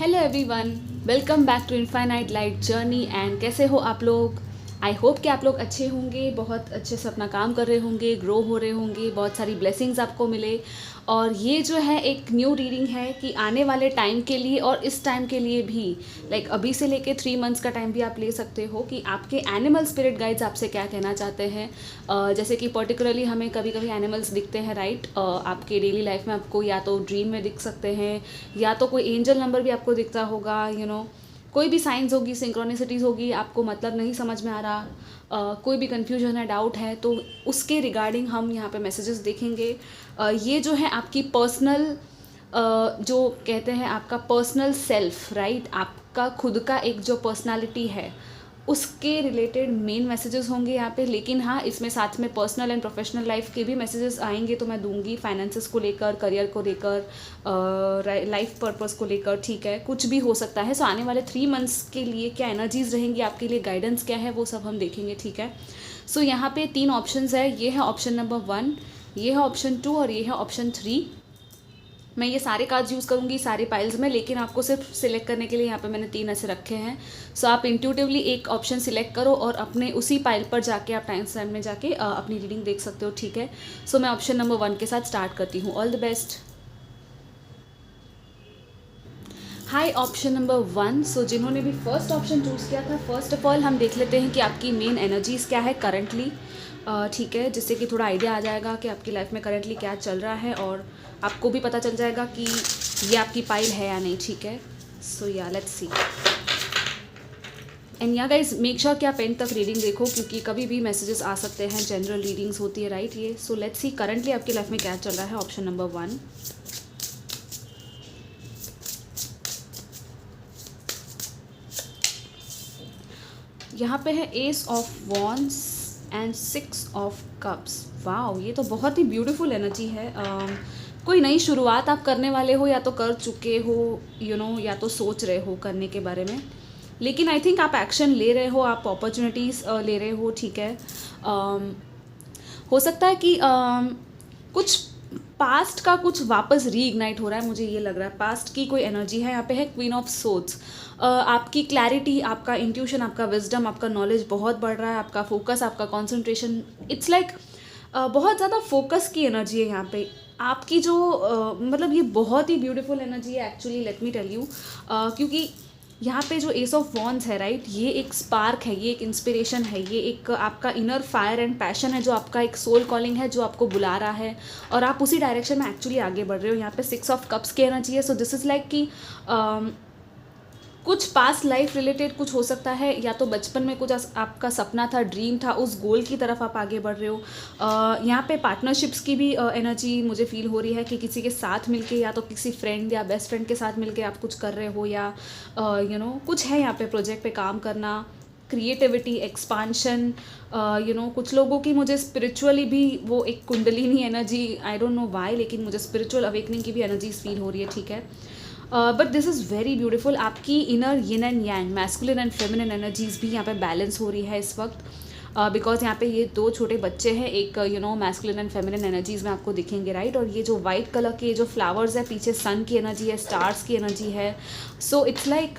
Hello everyone, welcome back to infinite light journey. And कैसे हो आप लोग? आई होप कि आप लोग अच्छे होंगे, बहुत अच्छे से अपना काम कर रहे होंगे, ग्रो हो रहे होंगे, बहुत सारी ब्लेसिंग्स आपको मिले। और ये जो है एक न्यू रीडिंग है कि आने वाले टाइम के लिए और इस टाइम के लिए भी, लाइक अभी से लेके 3 मंथ्स का टाइम भी आप ले सकते हो कि आपके एनिमल स्पिरिट गाइड्स आपसे क्या कहना चाहते हैं। जैसे कि पर्टिकुलरली हमें कभी कभी एनिमल्स दिखते हैं, राइट? आपके डेली लाइफ में आपको या तो ड्रीम में दिख सकते हैं, या तो कोई एंजल नंबर भी आपको दिखता होगा, कोई भी साइंस होगी, सिंक्रोनिसिटीज़ होगी, आपको मतलब नहीं समझ में आ रहा, कोई भी कन्फ्यूजन है, डाउट है, तो उसके रिगार्डिंग हम यहाँ पे मैसेजेस देखेंगे। ये जो है आपकी पर्सनल, जो कहते हैं आपका पर्सनल सेल्फ, राइट? आपका खुद का एक जो पर्सनालिटी है उसके रिलेटेड मेन मैसेजेस होंगे यहाँ पे। लेकिन हाँ, इसमें साथ में पर्सनल एंड प्रोफेशनल लाइफ के भी मैसेजेस आएंगे, तो मैं दूंगी फाइनेंसेस को लेकर, करियर को लेकर, लाइफ पर्पस को लेकर, ठीक है? कुछ भी हो सकता है। सो आने वाले 3 मंथ्स के लिए क्या एनर्जीज रहेंगी आपके लिए, गाइडेंस क्या है, वो सब हम देखेंगे, ठीक है? सो यहाँ पे 3 ऑप्शंस है। ये है ऑप्शन नंबर 1, ये है ऑप्शन 2 और ये है ऑप्शन 3। मैं ये सारे कार्ड्स यूज़ करूँगी सारे पाइल्स में, लेकिन आपको सिर्फ सिलेक्ट करने के लिए यहाँ पे मैंने 3 ऐसे रखे हैं। सो आप इंट्यूटिवली एक ऑप्शन सिलेक्ट करो और अपने उसी पाइल पर जाके आप टाइम स्टैम्प में जाके अपनी रीडिंग देख सकते हो, ठीक है? सो मैं ऑप्शन नंबर 1 के साथ स्टार्ट करती हूँ। All the best. Hi option number 1। सो जिन्होंने भी फर्स्ट ऑप्शन चूज़ किया था, फर्स्ट ऑफ ऑल हम देख लेते हैं कि आपकी मेन एनर्जीज़ क्या है करंटली, ठीक है? जिससे कि थोड़ा आइडिया आ जाएगा कि आपकी लाइफ में करंटली क्या चल रहा है, और आपको भी पता चल जाएगा कि ये आपकी पाइल है या नहीं, ठीक है? सो yeah let's C. And yeah guys make sure कि आप एंड तक रीडिंग देखो, क्योंकि कभी भी मैसेजेस आ सकते हैं, जनरल रीडिंग्स होती है, राइट? ये सो लेट्स सी करंटली आपकी लाइफ में क्या चल रहा है। Option number 1। यहाँ पे है S of wands and 6 of cups. Wow, ये तो बहुत ही ब्यूटीफुल एनर्जी है। कोई नई शुरुआत आप करने वाले हो, या तो कर चुके हो, या तो सोच रहे हो करने के बारे में, लेकिन आई थिंक आप एक्शन ले रहे हो, आप अपॉर्चुनिटीज़ ले रहे हो, ठीक है? हो सकता है कि कुछ पास्ट का कुछ वापस रीइग्नाइट हो रहा है, मुझे ये लग रहा है। पास्ट की कोई एनर्जी है यहाँ पे। है क्वीन ऑफ सोर्ड्स। आपकी क्लैरिटी, आपका इंट्यूशन, आपका विजडम, आपका नॉलेज बहुत बढ़ रहा है, आपका फोकस, आपका कॉन्सेंट्रेशन, इट्स लाइक बहुत ज़्यादा फोकस की एनर्जी है यहाँ पे आपकी। जो मतलब ये बहुत ही ब्यूटीफुल एनर्जी है actually, let me tell you. क्योंकि यहाँ पे जो एस ऑफ वॉन्ड्स है, राइट, ये एक स्पार्क है, ये एक इंस्पिरेशन है, ये एक आपका इनर फायर एंड पैशन है, जो आपका एक सोल कॉलिंग है, जो आपको बुला रहा है, और आप उसी डायरेक्शन में एक्चुअली आगे बढ़ रहे हो। यहाँ पे 6 ऑफ कप्स की एनर्जी है। सो दिस इज़ लाइक कि कुछ पास्ट लाइफ रिलेटेड कुछ हो सकता है, या तो बचपन में कुछ आपका सपना था, ड्रीम था, उस गोल की तरफ आप आगे बढ़ रहे हो। यहाँ पे पार्टनरशिप्स की भी एनर्जी मुझे फील हो रही है कि किसी के साथ मिलके, या तो किसी फ्रेंड या बेस्ट फ्रेंड के साथ मिलके आप कुछ कर रहे हो, या कुछ है यहाँ पे प्रोजेक्ट पे काम करना, क्रिएटिविटी, एक्सपांशन। कुछ लोगों की मुझे स्पिरिचुअली भी वो एक kundalini energy, I don't know Y, लेकिन मुझे स्पिरिचुअल अवेकनिंग की भी एनर्जीज फील हो रही है, ठीक है? But this is very beautiful. आपकी inner yin and yang, masculine and feminine energies भी यहाँ पे बैलेंस हो रही है इस वक्त, बिकॉज यहाँ पे ये 2 छोटे बच्चे हैं, एक मैस्कुलिन एंड फेमिनिन एनर्जीज में आपको दिखेंगे, राइट? और ये जो वाइट कलर के जो फ्लावर्स है पीछे, सन की एनर्जी है, स्टार्स की एनर्जी है। सो इट्स लाइक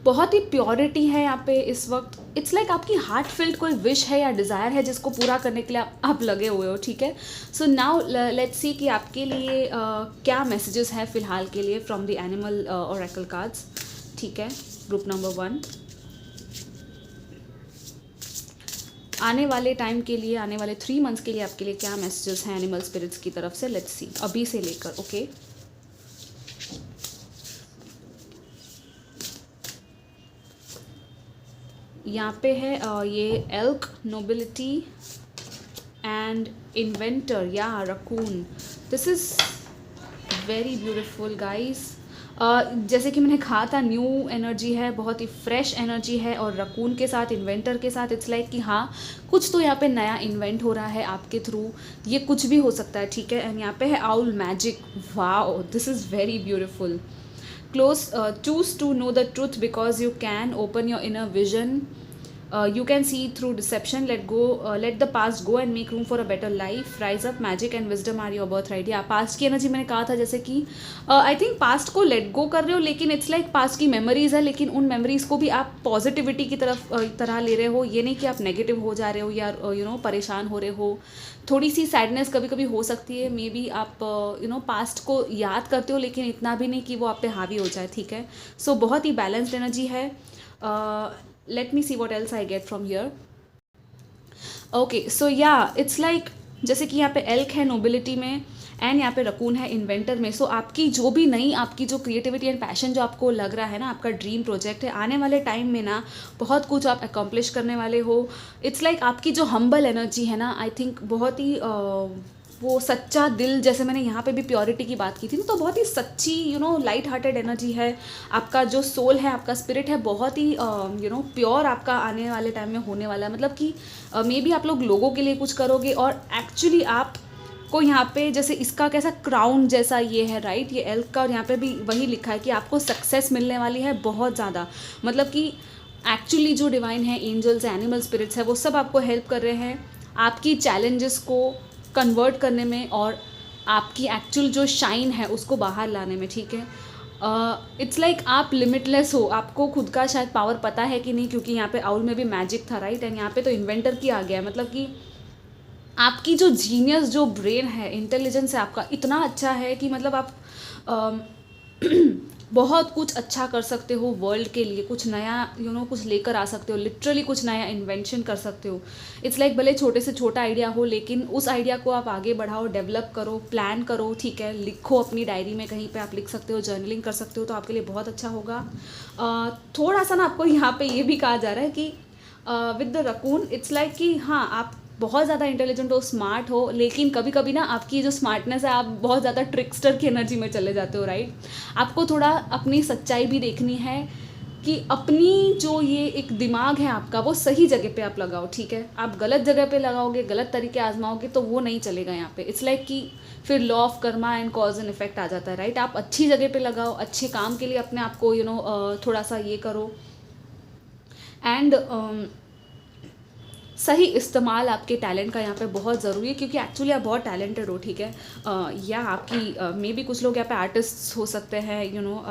बहुत ही प्योरिटी है यहाँ पे इस वक्त। इट्स लाइक आपकी हार्ट फिल्ड कोई विश है या डिज़ायर है, जिसको पूरा करने के लिए आप लगे हुए हो, ठीक है? सो नाउ लेट्स सी कि आपके लिए क्या मैसेजेस हैं फ़िलहाल के लिए from the animal Oracle cards, ठीक है? Group number 1। आने वाले टाइम के लिए, आने वाले 3 मंथ्स के लिए आपके लिए क्या मैसेजेस हैं एनिमल स्पिरिट्स की तरफ से? लेट्स सी, अभी से लेकर, ओके? यहाँ पे है ये एल्क, नोबिलिटी एंड इन्वेंटर, या raccoon. This is very beautiful guys. जैसे कि मैंने कहा था, न्यू एनर्जी है, बहुत ही फ्रेश एनर्जी है, और रकून के साथ, इन्वेंटर के साथ, इट्स लाइक कि हाँ, कुछ तो यहाँ पे नया इन्वेंट हो रहा है आपके थ्रू। ये कुछ भी हो सकता है, ठीक है? एंड यहाँ पे है owl magic. Wow, this is very beautiful. choose to know the truth because you can open your inner vision, You can see through deception, let the past go and make room for a better life. Rise up, magic and wisdom are your birthright. या past की energy मैंने कहा था जैसे कि I think past को let go कर रहे हो, लेकिन इट्स लाइक पास्ट की मेमोरीज है, लेकिन उन मेमोरीज को भी आप पॉजिटिविटी की तरह ले रहे हो। ये नहीं कि आप नेगेटिव हो जा रहे हो या परेशान हो रहे हो। थोड़ी सी सैडनेस कभी कभी हो सकती है, मे बी आप पास्ट को याद करते हो, लेकिन इतना भी नहीं कि वो आप पे हावी हो जाए, ठीक है। सो बहुत ही बैलेंस्ड एनर्जी है। Let me see what else I get from here. Okay, so yeah it's like जैसे कि यहाँ पे एल्क है नोबिलिटी में, एंड यहाँ पे रकून है इन्वेंटर में। सो आपकी जो भी नई आपकी जो क्रिएटिविटी एंड पैशन जो आपको लग रहा है ना, आपका ड्रीम प्रोजेक्ट है, आने वाले टाइम में ना बहुत कुछ आप अकम्प्लिश करने वाले हो। इट्स लाइक आपकी जो हम्बल एनर्जी है ना, आई थिंक बहुत ही वो सच्चा दिल, जैसे मैंने यहाँ पे भी प्योरिटी की बात की थी ना, तो बहुत ही सच्ची लाइट हार्टेड एनर्जी है। आपका जो सोल है, आपका स्पिरिट है, बहुत ही प्योर आपका आने वाले टाइम में होने वाला है। मतलब कि मे बी आप लोग लोगों के लिए कुछ करोगे, और एक्चुअली आप को यहाँ पे जैसे इसका कैसा क्राउन जैसा ये है, राइट, ये एल्क का, और यहाँ पे भी वही लिखा है कि आपको सक्सेस मिलने वाली है बहुत ज़्यादा। मतलब कि एक्चुअली जो डिवाइन है, एंजल्स, एनिमल स्पिरिट्स है, वो सब आपको हेल्प कर रहे हैं आपकी चैलेंजेस को कन्वर्ट करने में, और आपकी एक्चुअल जो शाइन है उसको बाहर लाने में, ठीक है। इट्स लाइक आप लिमिटलेस हो, आपको खुद का शायद पावर पता है कि नहीं, क्योंकि यहाँ पे आउल में भी मैजिक था, राइट, एंड यहाँ पे तो इन्वेंटर की आ गया है। मतलब कि आपकी जो जीनियस जो ब्रेन है, इंटेलिजेंस है आपका इतना अच्छा है कि मतलब आप बहुत कुछ अच्छा कर सकते हो वर्ल्ड के लिए, कुछ नया कुछ लेकर आ सकते हो, लिटरली कुछ नया इन्वेंशन कर सकते हो। इट्स लाइक भले छोटे से छोटा आइडिया हो, लेकिन उस आइडिया को आप आगे बढ़ाओ, डेवलप करो, प्लान करो, ठीक है, लिखो अपनी डायरी में, कहीं पे आप लिख सकते हो, जर्नलिंग कर सकते हो, तो आपके लिए बहुत अच्छा होगा। थोड़ा सा ना आपको यहाँ पे ये भी कहा जा रहा है कि with the raccoon, it's like कि हाँ, आप बहुत ज़्यादा इंटेलिजेंट हो, स्मार्ट हो, लेकिन कभी कभी ना आपकी जो स्मार्टनेस है, आप बहुत ज़्यादा ट्रिक्स्टर की एनर्जी में चले जाते हो, राइट। आपको थोड़ा अपनी सच्चाई भी देखनी है कि अपनी जो ये एक दिमाग है आपका, वो सही जगह पे आप लगाओ, ठीक है। आप गलत जगह पे लगाओगे, गलत तरीके आजमाओगे, तो वो नहीं चलेगा यहाँ पे। इट्स लाइक कि फिर law of karma and cause and effect आ जाता है, राइट। आप अच्छी जगह पे लगाओ, अच्छे काम के लिए अपने आप को थोड़ा सा ये करो, एंड सही इस्तेमाल आपके टैलेंट का यहाँ पे बहुत ज़रूरी है, क्योंकि एक्चुअली आप बहुत टैलेंटेड हो, ठीक है। या आपकी मे बी कुछ लोग यहाँ पे आर्टिस्ट हो सकते हैं,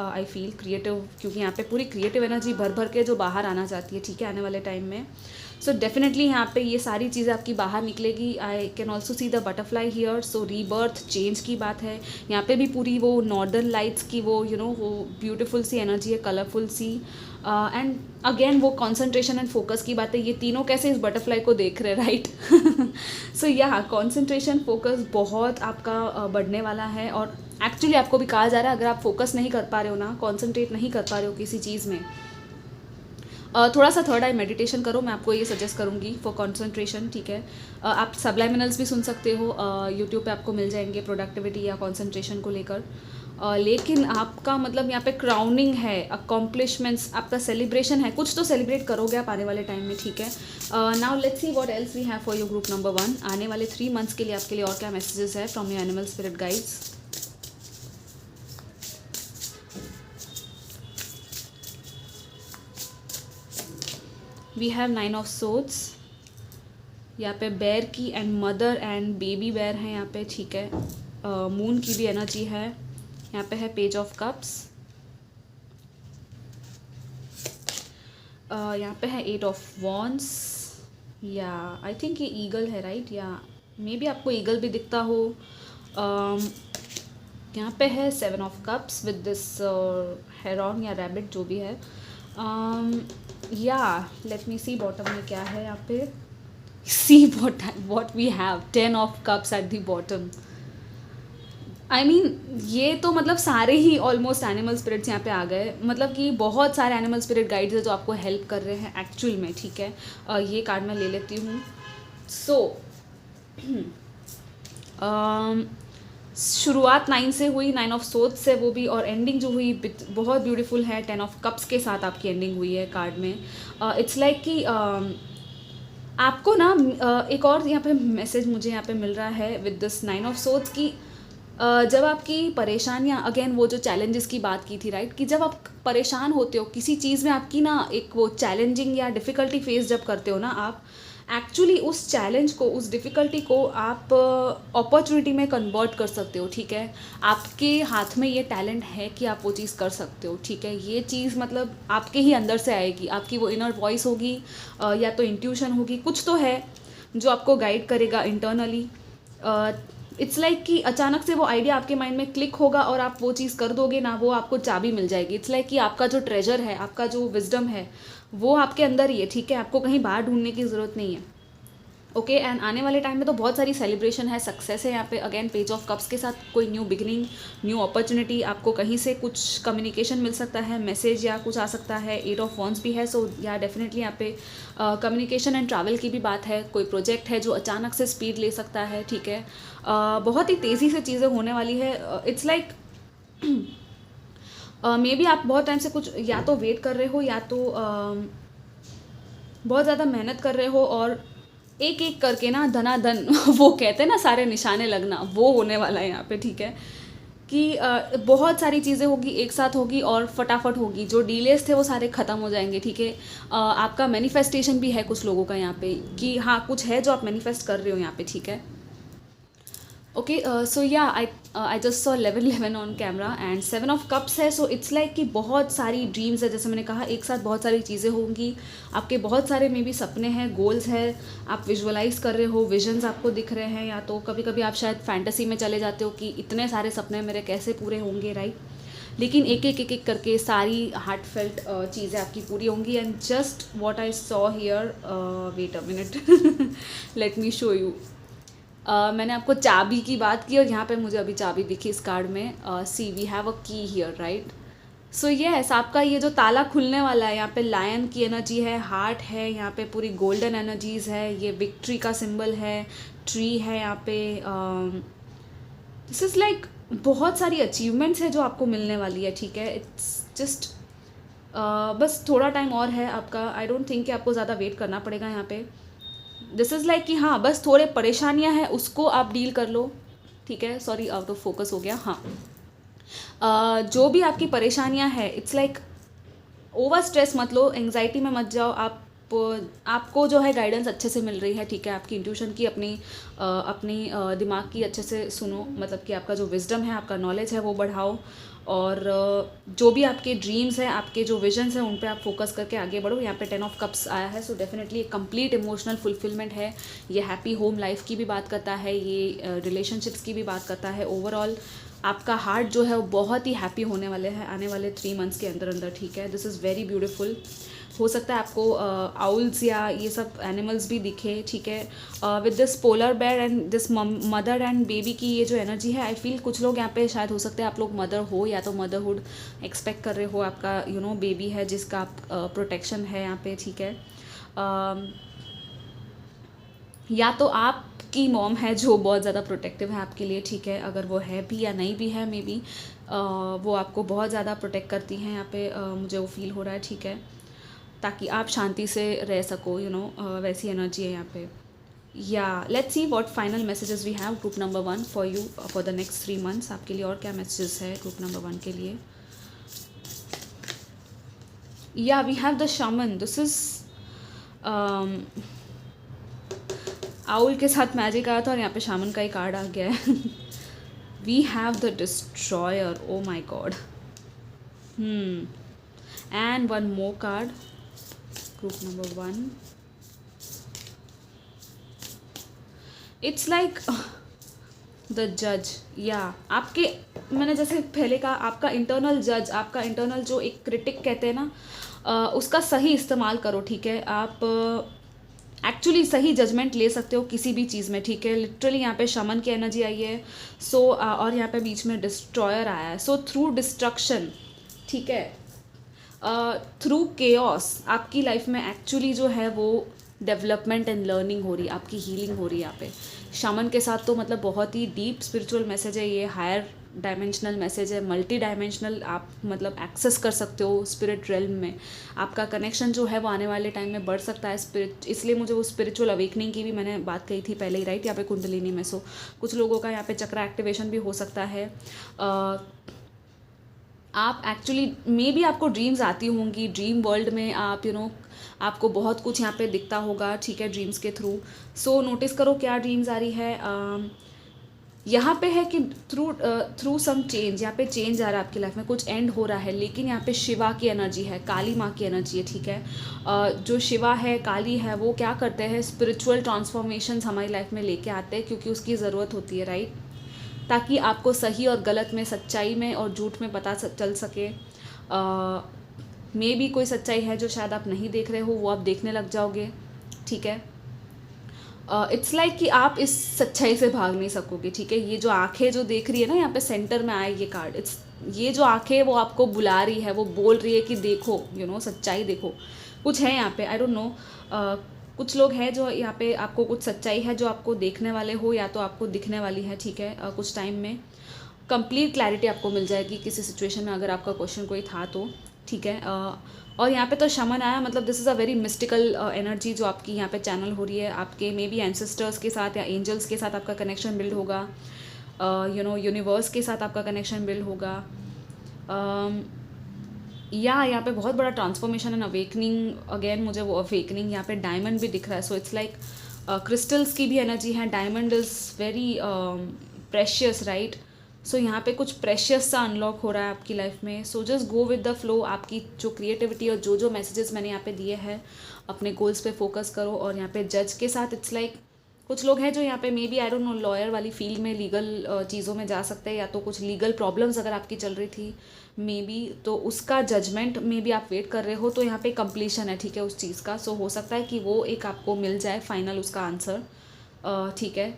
आई फील क्रिएटिव, क्योंकि यहाँ पे पूरी क्रिएटिव एनर्जी भर भर के जो बाहर आना चाहती है, ठीक है, आने वाले टाइम में। सो डेफिनेटली यहाँ पे ये सारी चीज़ें आपकी बाहर निकलेगी। I can also see the butterfly here. So rebirth, change की बात है यहाँ पे भी, पूरी वो नॉर्दर्न लाइट्स की वो वो ब्यूटीफुल सी एनर्जी है, कलरफुल सी, एंड अगेन वो कॉन्सेंट्रेशन एंड फोकस की बात है। ये तीनों कैसे इस बटरफ्लाई को देख रहे हैं, राइट। सो यहाँ कॉन्सेंट्रेशन, फोकस बहुत आपका बढ़ने वाला है, और एक्चुअली आपको भी कहा जा रहा है, अगर आप फोकस नहीं कर पा रहे हो ना, कॉन्सेंट्रेट नहीं कर पा रहे हो किसी चीज़ में, थोड़ा सा थर्ड आई मेडिटेशन करो, मैं आपको ये सजेस्ट करूँगी फॉर कॉन्सेंट्रेशन, ठीक है। आप सबलाइमिनल्स भी सुन सकते हो, यूट्यूब पे आपको मिल जाएंगे प्रोडक्टिविटी या कॉन्सेंट्रेशन को लेकर। लेकिन आपका मतलब यहाँ पे क्राउनिंग है, अकॉम्प्लिशमेंट्स, आपका सेलिब्रेशन है, कुछ तो सेलिब्रेट करोगे आप आने वाले टाइम में, ठीक है। Now let's see what else we have for your group number 1। आने वाले 3 मंथ्स के लिए आपके लिए और क्या मैसेजेस है from your animal spirit guides. We have 9 of swords, यहाँ पे बेयर की and mother and baby bear है यहाँ पे, ठीक है। मून की भी एनर्जी है यहाँ पे, है पेज ऑफ कप्स, यहाँ पे है 8 ऑफ वॉन्ड्स, या आई थिंक ये ईगल है, राइट, या मे बी आपको ईगल भी दिखता हो। यहाँ पे है 7 of cups with this heron या रैबिट, जो भी है। या लेट मी सी बॉटम में क्या है यहाँ पे। सी what we have 10 of cups eight the bottom. I mean ये तो मतलब सारे ही ऑलमोस्ट एनिमल स्पिरिट्स यहाँ पे आ गए, मतलब कि बहुत सारे एनिमल स्पिरिट गाइड्स है जो आपको हेल्प कर रहे हैं एक्चुअल में, ठीक है। ये कार्ड मैं ले लेती हूँ। सो शुरुआत 9 से हुई, 9 ऑफ सोर्ड्स से वो भी, और एंडिंग जो हुई बहुत ब्यूटीफुल है, 10 ऑफ कप्स के साथ आपकी एंडिंग हुई है कार्ड में। इट्स लाइक कि आपको ना एक और यहाँ पे मैसेज मुझे यहाँ पे मिल रहा है विद दिस 9 ऑफ सोर्ड्स की, जब आपकी परेशानियाँ, अगेन वो जो चैलेंजेस की बात की थी राइट, कि जब आप परेशान होते हो किसी चीज़ में, आपकी ना एक वो चैलेंजिंग या डिफ़िकल्टी फेस जब करते हो ना आप, एक्चुअली उस चैलेंज को, उस डिफ़िकल्टी को आप अपॉर्चुनिटी में कन्वर्ट कर सकते हो, ठीक है। आपके हाथ में ये टैलेंट है कि आप वो चीज़ कर सकते हो, ठीक है। ये चीज़ मतलब आपके ही अंदर से आएगी, आपकी वो इनर वॉइस होगी, या तो इंट्यूशन होगी, कुछ तो है जो आपको गाइड करेगा इंटरनली। इट्स लाइक कि अचानक से वो आइडिया आपके माइंड में क्लिक होगा और आप वो चीज़ कर दोगे ना, वो आपको चाबी मिल जाएगी। इट्स लाइक कि आपका जो ट्रेजर है, आपका जो विजडम है, वो आपके अंदर ही है, ठीक है। आपको कहीं बाहर ढूंढने की ज़रूरत नहीं है। ओके, एंड आने वाले टाइम में तो बहुत सारी सेलिब्रेशन है, सक्सेस है यहाँ पे। अगेन पेज ऑफ कप्स के साथ कोई न्यू बिगिनिंग, न्यू अपॉर्चुनिटी, आपको कहीं से कुछ कम्युनिकेशन मिल सकता है, मैसेज या कुछ आ सकता है। 8 ऑफ वॉन्ड्स भी है, सो या डेफिनेटली यहाँ पे कम्युनिकेशन एंड ट्रैवल की भी बात है। कोई प्रोजेक्ट है जो अचानक से स्पीड ले सकता है, ठीक है। बहुत ही तेज़ी से चीज़ें होने वाली है। इट्स लाइक मे बी आप बहुत टाइम से कुछ या तो वेट कर रहे हो, या तो बहुत ज़्यादा मेहनत कर रहे हो, और एक एक करके ना धनाधन वो कहते हैं ना, सारे निशाने लगना, वो होने वाला है यहाँ पे, ठीक है। कि बहुत सारी चीज़ें होगी, एक साथ होगी और फटाफट होगी। जो डिलेस थे वो सारे ख़त्म हो जाएंगे, ठीक है। आपका मैनिफेस्टेशन भी है कुछ लोगों का यहाँ पे, कि हाँ कुछ है जो आप मैनिफेस्ट कर रहे हो यहाँ पे, ठीक है। Okay, so yeah I just saw 11 on camera and 7 of cups है। सो इट्स लाइक कि बहुत सारी ड्रीम्स है, जैसे मैंने कहा, एक साथ बहुत सारी चीज़ें होंगी। आपके बहुत सारे मे बी सपने हैं, गोल्स हैं, आप विजुअलाइज कर रहे हो, विजन्स आपको दिख रहे हैं, या तो कभी कभी आप शायद फैंटेसी में चले जाते हो कि इतने सारे सपने मेरे कैसे पूरे होंगे, राइट। लेकिन एक एक करके सारी हार्ट फेल्ट चीज़ें आपकी पूरी होंगी। And just what I saw here, wait a minute, let me show you. मैंने आपको चाबी की बात की और यहाँ पे मुझे अभी चाबी दिखी इस कार्ड में। सी वी हैव अ की हियर, राइट। सो यस, आपका ये जो ताला खुलने वाला है, यहाँ पे लायन की एनर्जी है, हार्ट है, यहाँ पे पूरी गोल्डन एनर्जीज है, ये विक्ट्री का सिंबल है, ट्री है यहाँ पे। दिस इज़ लाइक बहुत सारी अचीवमेंट्स है जो आपको मिलने वाली है, ठीक है। इट्स जस्ट बस थोड़ा टाइम और है आपका। आई डोंट थिंक कि आपको ज़्यादा वेट करना पड़ेगा यहाँ पे। दिस इज़ लाइक कि हाँ, बस थोड़े परेशानियाँ हैं, उसको आप डील कर लो, ठीक है। सॉरी, आउट ऑफ फोकस हो गया। हाँ, जो भी आपकी परेशानियाँ हैं, इट्स लाइक ओवर स्ट्रेस मत लो, एंग्जाइटी में मत जाओ। आपको जो है गाइडेंस अच्छे से मिल रही है, ठीक है। आपकी इंट्यूशन की, अपनी दिमाग की अच्छे से सुनो, मतलब कि आपका जो विजडम है, आपका नॉलेज है, वो बढ़ाओ। और जो भी आपके ड्रीम्स हैं, आपके जो विजन्स हैं, उन पे आप फोकस करके आगे बढ़ो। यहाँ पे 10 ऑफ कप्स आया है, सो डेफिनेटली एक कंप्लीट इमोशनल फुलफिलमेंट है। ये हैप्पी होम लाइफ की भी बात करता है, ये रिलेशनशिप्स की भी बात करता है। ओवरऑल आपका हार्ट जो है वो बहुत ही हैप्पी होने वाले हैं आने वाले 3 मंथ्स के अंदर अंदर, ठीक है। This is very beautiful. हो सकता है आपको आउल्स या ये सब एनिमल्स भी दिखे, ठीक है। With this polar bear and this mother and baby की ये जो एनर्जी है, आई फील कुछ लोग यहाँ पे शायद हो सकते हैं आप लोग मदर हो, या तो मदरहुड एक्सपेक्ट कर रहे हो। आपका बेबी है जिसका आप प्रोटेक्शन है यहाँ पे, ठीक है। या तो आपकी मॉम है जो बहुत ज़्यादा प्रोटेक्टिव है आपके लिए, ठीक है। अगर वो है भी या नहीं भी है, मे बी वो आपको बहुत ज़्यादा प्रोटेक्ट करती हैं यहाँ पे, मुझे वो फील हो रहा है, ठीक है। ताकि आप शांति से रह सको, वैसी एनर्जी है यहाँ पे। Yeah let's see what final messages we have group number 1 for you for the next 3 months. आपके लिए और क्या मैसेजेस है ग्रुप नंबर 1 के लिए। Yeah we have the shaman. This is owl के साथ मैजिक आया था और यहाँ पे शामन का ही कार्ड आ गया है। We have the destroyer, oh my god. And one more card group number 1। It's like the जज। या आपके, मैंने जैसे पहले कहा, आपका इंटरनल जज, आपका इंटरनल जो एक क्रिटिक कहते हैं ना, उसका सही इस्तेमाल करो, ठीक है। आप एक्चुअली सही जजमेंट ले सकते हो किसी भी चीज़ में, ठीक है। लिटरली यहाँ पे शमन की एनर्जी आई है, सो और यहाँ पे बीच में डिस्ट्रॉयर आया है। सो थ्रू डिस्ट्रक्शन, ठीक है, थ्रू केओस आपकी लाइफ में एक्चुअली जो है वो डेवलपमेंट एंड लर्निंग हो रही है, आपकी हीलिंग हो रही है यहाँ पे। शामन के साथ तो मतलब बहुत ही डीप स्पिरिचुअल मैसेज है ये, हायर डायमेंशनल मैसेज है, मल्टी डायमेंशनल आप मतलब एक्सेस कर सकते हो स्पिरिट रेल्म में। आपका कनेक्शन जो है वो आने वाले टाइम में बढ़ सकता है स्पिरिट, इसलिए मुझे वो स्पिरिचुअल अवेकनिंग की भी मैंने बात कही थी पहले ही, राइट। यहाँ पे कुंडलिनी में सो कुछ लोगों का यहाँ पे चक्र एक्टिवेशन भी हो सकता है। आप एक्चुअली मे बी आपको ड्रीम्स आती होंगी, ड्रीम वर्ल्ड में आप आपको बहुत कुछ यहाँ पे दिखता होगा, ठीक है, ड्रीम्स के थ्रू। सो नोटिस करो क्या ड्रीम्स आ रही है। यहाँ पे है कि थ्रू सम चेंज, यहाँ पे चेंज आ रहा है आपकी लाइफ में, कुछ एंड हो रहा है, लेकिन यहाँ पे शिवा की एनर्जी है, काली माँ की एनर्जी है, ठीक है। जो शिवा है, काली है, वो क्या करते हैं, स्पिरिचुअल ट्रांसफॉर्मेशंस हमारी लाइफ में लेके आते हैं, क्योंकि उसकी ज़रूरत होती है, राइट, ताकि आपको सही और गलत में, सच्चाई में और झूठ में पता चल सके। मे भी कोई सच्चाई है जो शायद आप नहीं देख रहे हो, वो आप देखने लग जाओगे, ठीक है। इट्स लाइक कि आप इस सच्चाई से भाग नहीं सकोगे, ठीक है। ये जो आंखें जो देख रही है ना, यहाँ पे सेंटर में आए ये कार्ड, ये जो आंखें वो आपको बुला रही है, वो बोल रही है कि देखो सच्चाई देखो, कुछ है यहाँ पे, आई डोंट नो। कुछ लोग हैं जो यहाँ पे आपको कुछ सच्चाई है जो आपको देखने वाले हो, या तो आपको दिखने वाली है, ठीक है। कुछ टाइम में कंप्लीट क्लैरिटी आपको मिल जाएगी किसी सिचुएशन में, अगर आपका क्वेश्चन कोई था तो, ठीक है। और यहाँ पे तो शमन आया, मतलब this is a very mystical energy जो आपकी यहाँ पे चैनल हो रही है। आपके मे बी एंसेस्टर्स के साथ या एंजल्स के साथ आपका कनेक्शन बिल्ड होगा, यूनिवर्स के साथ आपका कनेक्शन बिल्ड होगा। या यहाँ पे बहुत बड़ा ट्रांसफॉर्मेशन एंड अवेकनिंग, अगेन मुझे वो अवेकनिंग यहाँ पे डायमंड भी दिख रहा है। सो इट्स लाइक क्रिस्टल्स की भी एनर्जी है, diamond is very precious, right. So यहाँ पे कुछ प्रेशियस सा अनलॉक हो रहा है आपकी लाइफ में। So just go with the flow, आपकी जो क्रिएटिविटी और जो मैसेजेस मैंने यहाँ पे दिए हैं, अपने गोल्स पे फोकस करो। और यहाँ पे जज के साथ इट्स लाइक कुछ लोग हैं जो यहाँ पे maybe I don't know lawyer वाली फील्ड में, लीगल चीज़ों में जा सकते हैं, या तो कुछ लीगल प्रॉब्लम्स अगर आपकी चल रही थी मे बी, तो उसका जजमेंट मे बी आप वेट कर रहे हो, तो यहाँ पे कंप्लीशन है, ठीक है, उस चीज़ का। सो हो सकता है कि वो एक आपको मिल जाए फाइनल उसका आंसर, ठीक है।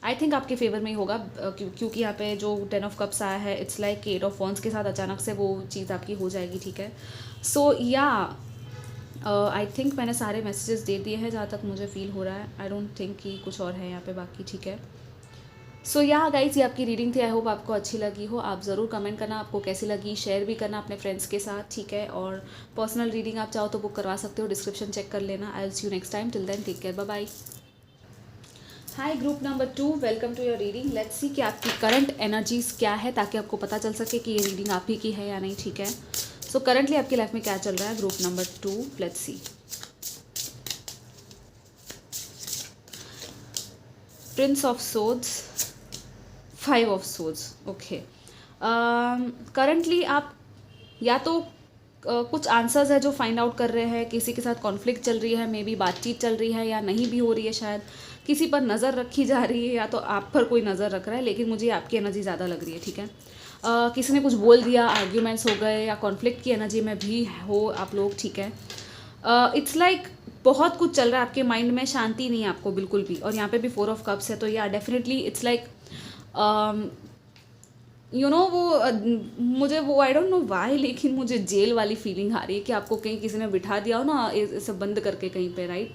आई थिंक आपके फेवर में ही होगा, क्योंकि यहाँ पे जो 10 ऑफ कप्स आया है, इट्स लाइक 8 ऑफ वॉन्ड्स के साथ अचानक से वो चीज़ आपकी हो जाएगी, ठीक है। सो या आई थिंक मैंने सारे मैसेजेस दे दिए हैं जहाँ तक मुझे फील हो रहा है। आई डोंट थिंक कि कुछ और है यहाँ पे बाकी, ठीक है। सो या गाइस, ये आपकी रीडिंग थी। आई होप आपको अच्छी लगी हो। आप ज़रूर कमेंट करना आपको कैसी लगी, शेयर भी करना अपने फ्रेंड्स के साथ, ठीक है। और पर्सनल रीडिंग आप चाहो तो बुक करवा सकते हो, डिस्क्रिप्शन चेक कर लेना। I will see you next time, till then take care, bye bye. Hi group number 2, welcome to your reading. Let's see कि आपकी करंट एनर्जीज क्या है, ताकि आपको पता चल सके कि ये रीडिंग आप ही की है या नहीं, ठीक है। सो करंटली आपकी लाइफ में क्या चल रहा है, group number 2, let's see. Prince of swords, 5 of swords, okay. Currently आप या तो कुछ आंसर्स है जो फाइंड आउट कर रहे हैं, किसी के साथ कॉन्फ्लिक्ट चल रही है, मे बी बातचीत चल रही है या नहीं भी हो रही है, शायद किसी पर नज़र रखी जा रही है, या तो आप पर कोई नज़र रख रहा है, लेकिन मुझे आपकी एनर्जी ज़्यादा लग रही है, ठीक है। किसी ने कुछ बोल दिया, आर्ग्यूमेंट्स हो गए, या कॉन्फ्लिक्ट की एनर्जी में भी हो आप लोग, ठीक है। इट्स लाइक बहुत कुछ चल रहा है आपके माइंड में, शांति नहीं है आपको बिल्कुल भी। और यहाँ पे भी 4 ऑफ कप्स है, तो या डेफिनेटली इट्स लाइक वो मुझे वो आई डोंट नो वाई, लेकिन मुझे जेल वाली फीलिंग आ रही है कि आपको कहीं किसी ने बिठा दिया हो ना, इसे बंद करके कहीं पे, राइट।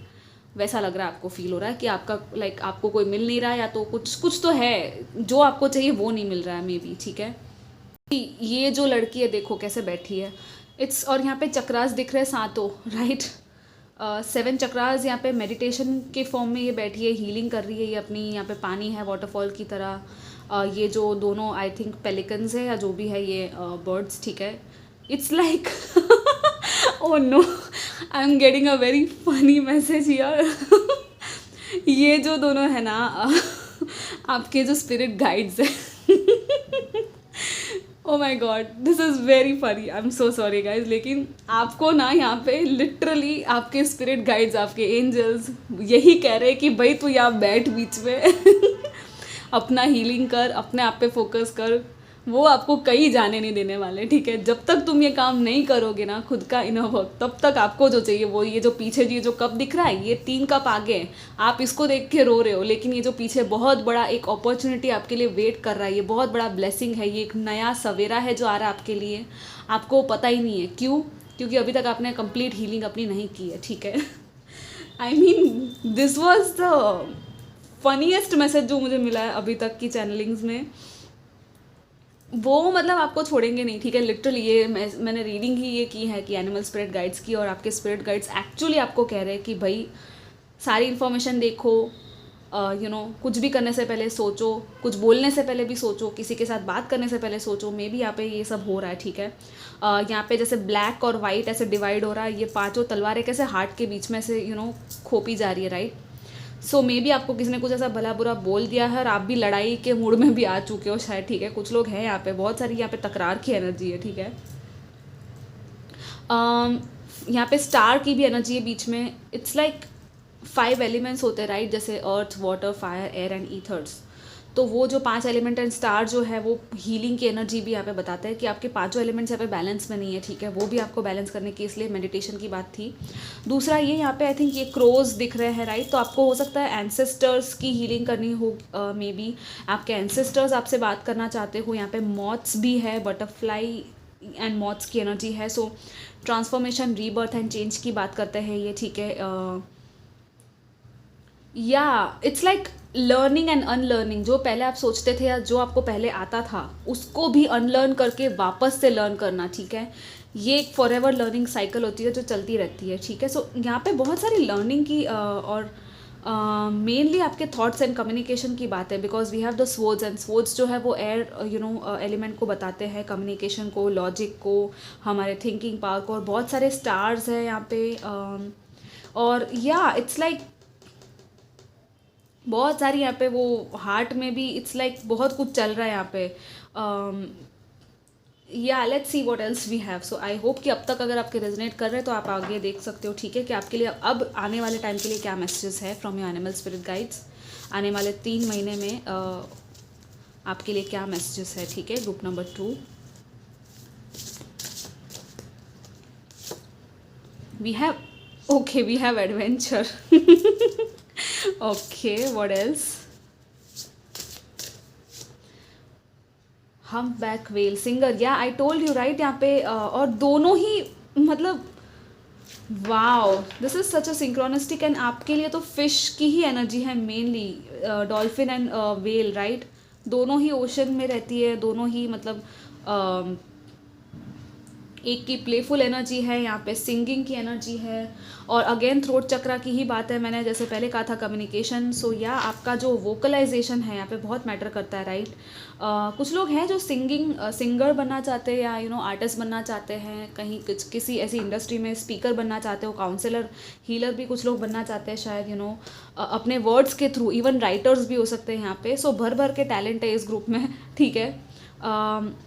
वैसा लग रहा है, आपको फील हो रहा है कि आपका लाइक आपको कोई मिल नहीं रहा है, या तो कुछ तो है जो आपको चाहिए वो नहीं मिल रहा है मे बी, ठीक है। ये जो लड़की है देखो कैसे बैठी है, इट्स, और यहाँ पे चक्रास दिख रहे हैं सातों, राइट। 7 चक्रास यहाँ पे मेडिटेशन के फॉर्म में ये बैठी है, हीलिंग कर रही है ये अपनी। यहाँ पे पानी है वाटरफॉल की तरह। ये जो दोनों आई थिंक पेलिकन्स है या जो भी है ये बर्ड्स, ठीक है। It's like oh no, I am getting a very funny message here. ये जो दोनों है ना आपके जो स्पिरिट गाइड्स है। Oh my god, this is very funny, I am so sorry guys, लेकिन आपको ना यहाँ पे लिटरली आपके स्पिरिट गाइड्स, आपके एंजल्स यही कह रहे हैं कि भाई तू यहाँ बैठ बीच में अपना हीलिंग कर, अपने आप पे फोकस कर, वो आपको कहीं जाने नहीं देने वाले, ठीक है। जब तक तुम ये काम नहीं करोगे ना खुद का इनर वर्क, तब तक आपको जो चाहिए वो, ये जो पीछे ये जो कप दिख रहा है, ये 3 कप आगे हैं, आप इसको देख के रो रहे हो, लेकिन ये जो पीछे बहुत बड़ा एक अपॉर्चुनिटी आपके लिए वेट कर रहा है, ये बहुत बड़ा ब्लेसिंग है, ये एक नया सवेरा है जो आ रहा है आपके लिए, आपको पता ही नहीं है क्यों, क्योंकि अभी तक आपने कंप्लीट हीलिंग अपनी नहीं की है, ठीक है। I mean this was the funniest message जो मुझे मिला है अभी तक की चैनलिंग्स में। वो मतलब आपको छोड़ेंगे नहीं, ठीक है। लिटरली ये मैंने रीडिंग ही ये की है कि एनिमल स्पिरिट गाइड्स की, और आपके स्पिरिट गाइड्स एक्चुअली आपको कह रहे हैं कि भाई सारी इन्फॉर्मेशन देखो, कुछ भी करने से पहले सोचो, कुछ बोलने से पहले भी सोचो, किसी के साथ बात करने से पहले सोचो। मे बी यहाँ पे ये सब हो रहा है, ठीक है। यहाँ पे जैसे ब्लैक और वाइट ऐसे डिवाइड हो रहा है, ये पांचों तलवारें कैसे हार्ट के बीच में से खोपी जा रही है, राइट। सो मे बी आपको किसी ने कुछ ऐसा भला बुरा बोल दिया है और आप भी लड़ाई के मूड में भी आ चुके हो शायद, ठीक है। कुछ लोग हैं यहाँ पे, बहुत सारी यहाँ पे तकरार की एनर्जी है, ठीक है। यहाँ पे स्टार की भी एनर्जी है बीच में। इट्स लाइक 5 एलिमेंट्स होते हैं, राइट, जैसे earth, water, fire, air and ethers. तो वो जो 5 एलिमेंट एंड स्टार जो है वो हीलिंग की एनर्जी भी यहाँ पे बताता है कि आपके पांचों एलिमेंट्स यहाँ पे बैलेंस में नहीं है, ठीक है। वो भी आपको बैलेंस करने की इसलिए मेडिटेशन की बात थी। दूसरा ये यहाँ पे आई थिंक ये क्रोज दिख रहे हैं, राइट। तो आपको हो सकता है एंसेस्टर्स की हीलिंग करनी हो, मे बी आपके एंसेस्टर्स आपसे बात करना चाहते हो। यहाँ पे मॉथ्स भी है, बटरफ्लाई एंड मॉथ्स की एनर्जी है। सो ट्रांसफॉर्मेशन, रीबर्थ एंड चेंज की बात करते हैं ये, ठीक है। या it's like learning and unlearning. जो पहले आप सोचते थे या जो आपको पहले आता था उसको भी अनलर्न करके वापस से लर्न करना, ठीक है। ये एक फॉर एवर लर्निंग साइकिल होती है जो चलती रहती है, ठीक है। सो यहाँ पे बहुत सारी लर्निंग की और मेनली आपके थॉट्स एंड कम्युनिकेशन की बात है, because we have the swords, and swords जो है वो एयर एलिमेंट को बताते हैं, कम्युनिकेशन को, लॉजिक को, हमारे थिंकिंग पावर को। और बहुत सारे स्टार्स हैं यहाँ पे, और या इट्स लाइक बहुत सारी यहाँ पे वो हार्ट में भी इट्स लाइक बहुत कुछ चल रहा है यहाँ पे। Yeah let's see what else we have. So I hope कि अब तक अगर आपके रेजोनेट कर रहे हैं तो आप आगे देख सकते हो, ठीक है, कि आपके लिए अब आने वाले टाइम के लिए क्या मैसेजेस है from your animal spirit guides. आने वाले 3 महीने में आपके लिए क्या मैसेजेस है, ठीक है। Group number 2 we have adventure. Okay, what else? Humpback whale singer, yeah I told you right. यहाँ पे और दोनों ही मतलब wow, this is such a synchronistic. And आपके लिए तो फिश की ही एनर्जी है mainly, dolphin and whale, right. दोनों ही ओशन में रहती है, दोनों ही मतलब एक की प्लेफुल एनर्जी है, यहाँ पे सिंगिंग की एनर्जी है, और अगेन थ्रोट चक्रा की ही बात है। मैंने जैसे पहले कहा था कम्युनिकेशन। सो या आपका जो वोकलाइजेशन है यहाँ पे बहुत मैटर करता है, राइट। कुछ लोग हैं जो सिंगर बनना चाहते हैं, या आर्टिस्ट बनना चाहते हैं, कहीं किसी ऐसी इंडस्ट्री में स्पीकर बनना चाहते हो, काउंसलर, हीलर भी कुछ लोग बनना चाहते हैं शायद, अपने वर्ड्स के थ्रू। इवन राइटर्स भी हो सकते हैं यहाँ पे। सो भर भर के टैलेंट है इस ग्रुप में, ठीक है।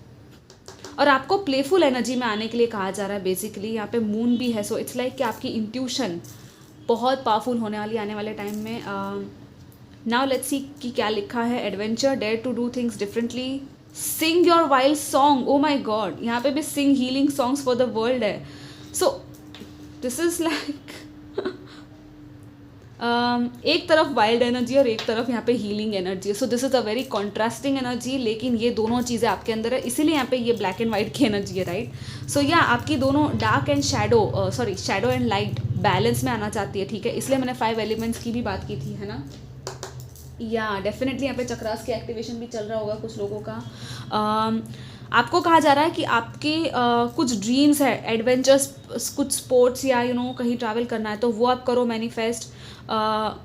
और आपको प्लेफुल एनर्जी में आने के लिए कहा जा रहा है बेसिकली। यहाँ पे मून भी है, सो इट्स लाइक कि आपकी इंट्यूशन बहुत पावरफुल होने वाली आने वाले टाइम में। नाउ लेट्स सी कि क्या लिखा है। Adventure, dare to do things differently, sing your wild song. Oh my god, यहाँ पे भी sing healing songs for the world है। सो दिस इज लाइक एक तरफ वाइल्ड एनर्जी और एक तरफ यहाँ पे healing energy. So this is a very contrasting energy, लेकिन ये दोनों चीज़ें आपके अंदर है, इसीलिए यहाँ पे ये ब्लैक एंड वाइट की एनर्जी है, राइट। सो या आपकी दोनों dark and shadow and light balance में आना चाहती है, ठीक है। इसलिए मैंने 5 एलिमेंट्स की भी बात की थी, है ना। या डेफिनेटली यहाँ पे चक्रास की एक्टिवेशन भी चल रहा होगा कुछ लोगों का। आपको कहा जा रहा है कि आपके कुछ ड्रीम्स है, एडवेंचर्स, कुछ स्पोर्ट्स, या कहीं ट्रैवल करना है तो वो आप करो, मैनिफेस्ट।